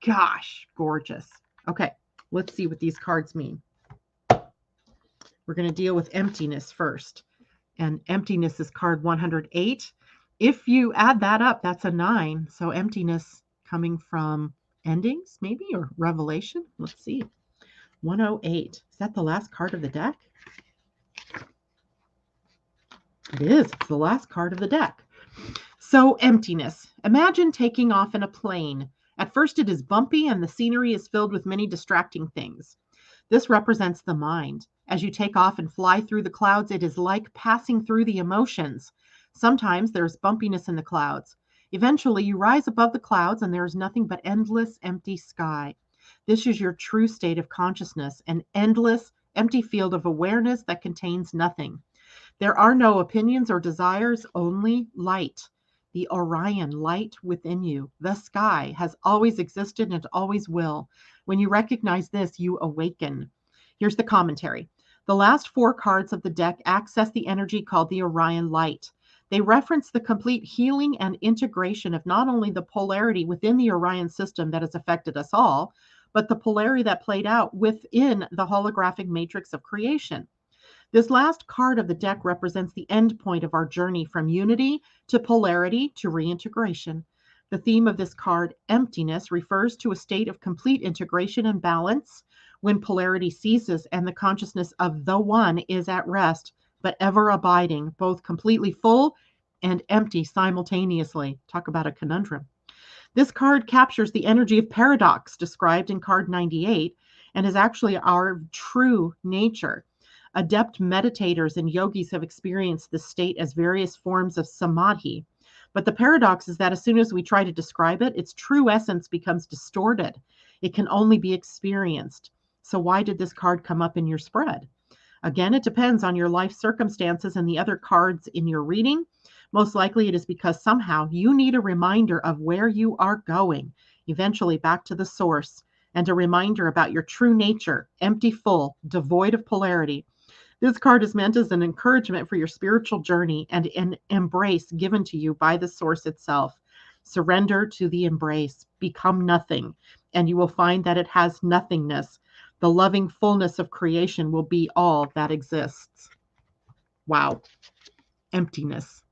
Gosh, gorgeous. Okay, let's see what these cards mean. We're going to deal with emptiness first. And emptiness is card 108. If you add that up, that's a 9. So emptiness coming from endings, maybe, or revelation. Let's see. 108. Is that the last card of the deck? It is. It's the last card of the deck. So emptiness. Imagine taking off in a plane. At first it is bumpy and the scenery is filled with many distracting things. This represents the mind. As you take off and fly through the clouds, it is like passing through the emotions. Sometimes there's bumpiness in the clouds. Eventually you rise above the clouds and there is nothing but endless empty sky. This is your true state of consciousness, an endless empty field of awareness that contains nothing. There are no opinions or desires, only light. The Orion light within you, the sky, has always existed and always will. When you recognize this, you awaken. Here's the commentary. The last 4 cards of the deck access the energy called the Orion light. They reference the complete healing and integration of not only the polarity within the Orion system that has affected us all, but the polarity that played out within the holographic matrix of creation. This last card of the deck represents the end point of our journey from unity to polarity to reintegration. The theme of this card, emptiness, refers to a state of complete integration and balance when polarity ceases and the consciousness of the one is at rest, but ever abiding, both completely full and empty simultaneously. Talk about a conundrum. This card captures the energy of paradox described in card 98 and is actually our true nature. Adept meditators and yogis have experienced this state as various forms of samadhi. But the paradox is that as soon as we try to describe it, its true essence becomes distorted. It can only be experienced. So why did this card come up in your spread? Again, it depends on your life circumstances and the other cards in your reading. Most likely it is because somehow you need a reminder of where you are going, eventually back to the source, and a reminder about your true nature, empty, full, devoid of polarity. This card is meant as an encouragement for your spiritual journey and an embrace given to you by the source itself. Surrender to the embrace, become nothing, and you will find that it has nothingness. The loving fullness of creation will be all that exists. Wow. Emptiness.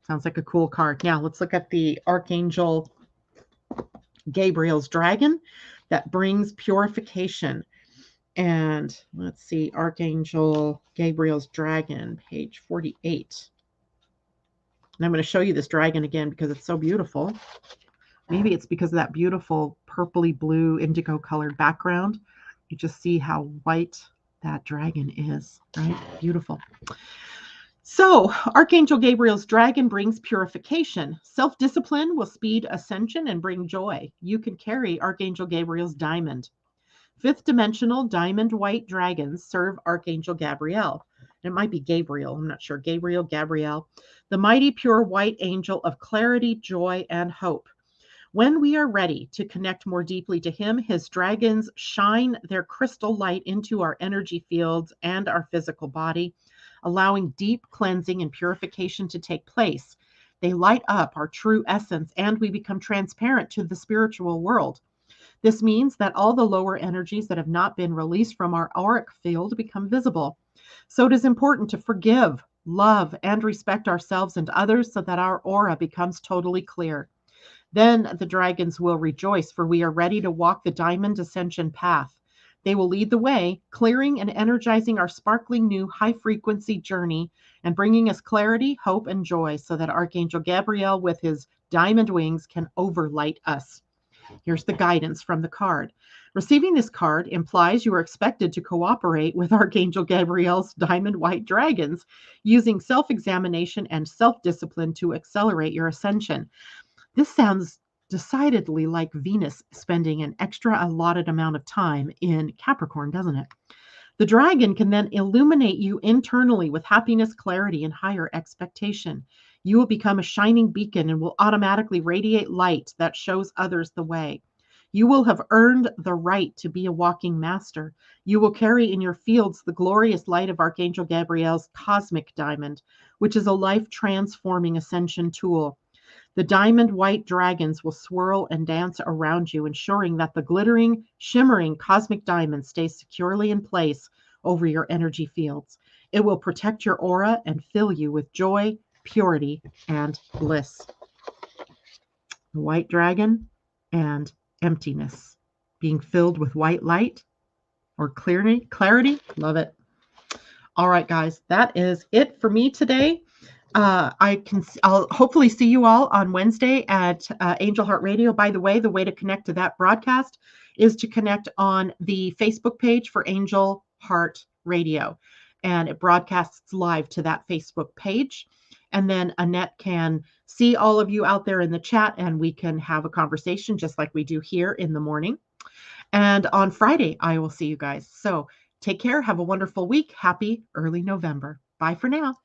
Sounds like a cool card. Now let's look at the Archangel Gabriel's dragon that brings purification. And let's see, Archangel Gabriel's dragon, page 48. And I'm going to show you this dragon again because it's so beautiful. Maybe it's because of that beautiful purpley blue indigo colored background. You just see how white that dragon is, right? Beautiful. So, Archangel Gabriel's dragon brings purification. Self-discipline will speed ascension and bring joy. You can carry Archangel Gabriel's diamond. Fifth dimensional diamond white dragons serve Archangel Gabriel. It might be Gabriel, I'm not sure. Gabriel, the mighty pure white angel of clarity, joy, and hope. When we are ready to connect more deeply to him, his dragons shine their crystal light into our energy fields and our physical body, allowing deep cleansing and purification to take place. They light up our true essence and we become transparent to the spiritual world. This means that all the lower energies that have not been released from our auric field become visible. So it is important to forgive, love, and respect ourselves and others so that our aura becomes totally clear. Then the dragons will rejoice, for we are ready to walk the diamond ascension path. They will lead the way, clearing and energizing our sparkling new high frequency journey and bringing us clarity, hope, and joy so that Archangel Gabriel with his diamond wings can overlight us. Here's the guidance from the card. Receiving this card implies you are expected to cooperate with Archangel Gabriel's diamond white dragons, using self-examination and self-discipline to accelerate your ascension. This sounds decidedly like Venus spending an extra allotted amount of time in Capricorn, doesn't it? The dragon can then illuminate you internally with happiness, clarity, and higher expectation. You will become a shining beacon and will automatically radiate light that shows others the way. You will have earned the right to be a walking master. You will carry in your fields the glorious light of Archangel Gabriel's cosmic diamond, which is a life-transforming ascension tool. The diamond white dragons will swirl and dance around you, ensuring that the glittering, shimmering cosmic diamond stays securely in place over your energy fields. It will protect your aura and fill you with joy, purity, and bliss. The white dragon and emptiness, being filled with white light or clarity. Love it. All right, guys, that is it for me today. I'll hopefully see you all on Wednesday at Angel Heart Radio. By the way to connect to that broadcast is to connect on the Facebook page for Angel Heart Radio, and it broadcasts live to that Facebook page. And then Annette can see all of you out there in the chat, and we can have a conversation just like we do here in the morning. And on Friday, I will see you guys. So take care. Have a wonderful week. Happy early November. Bye for now.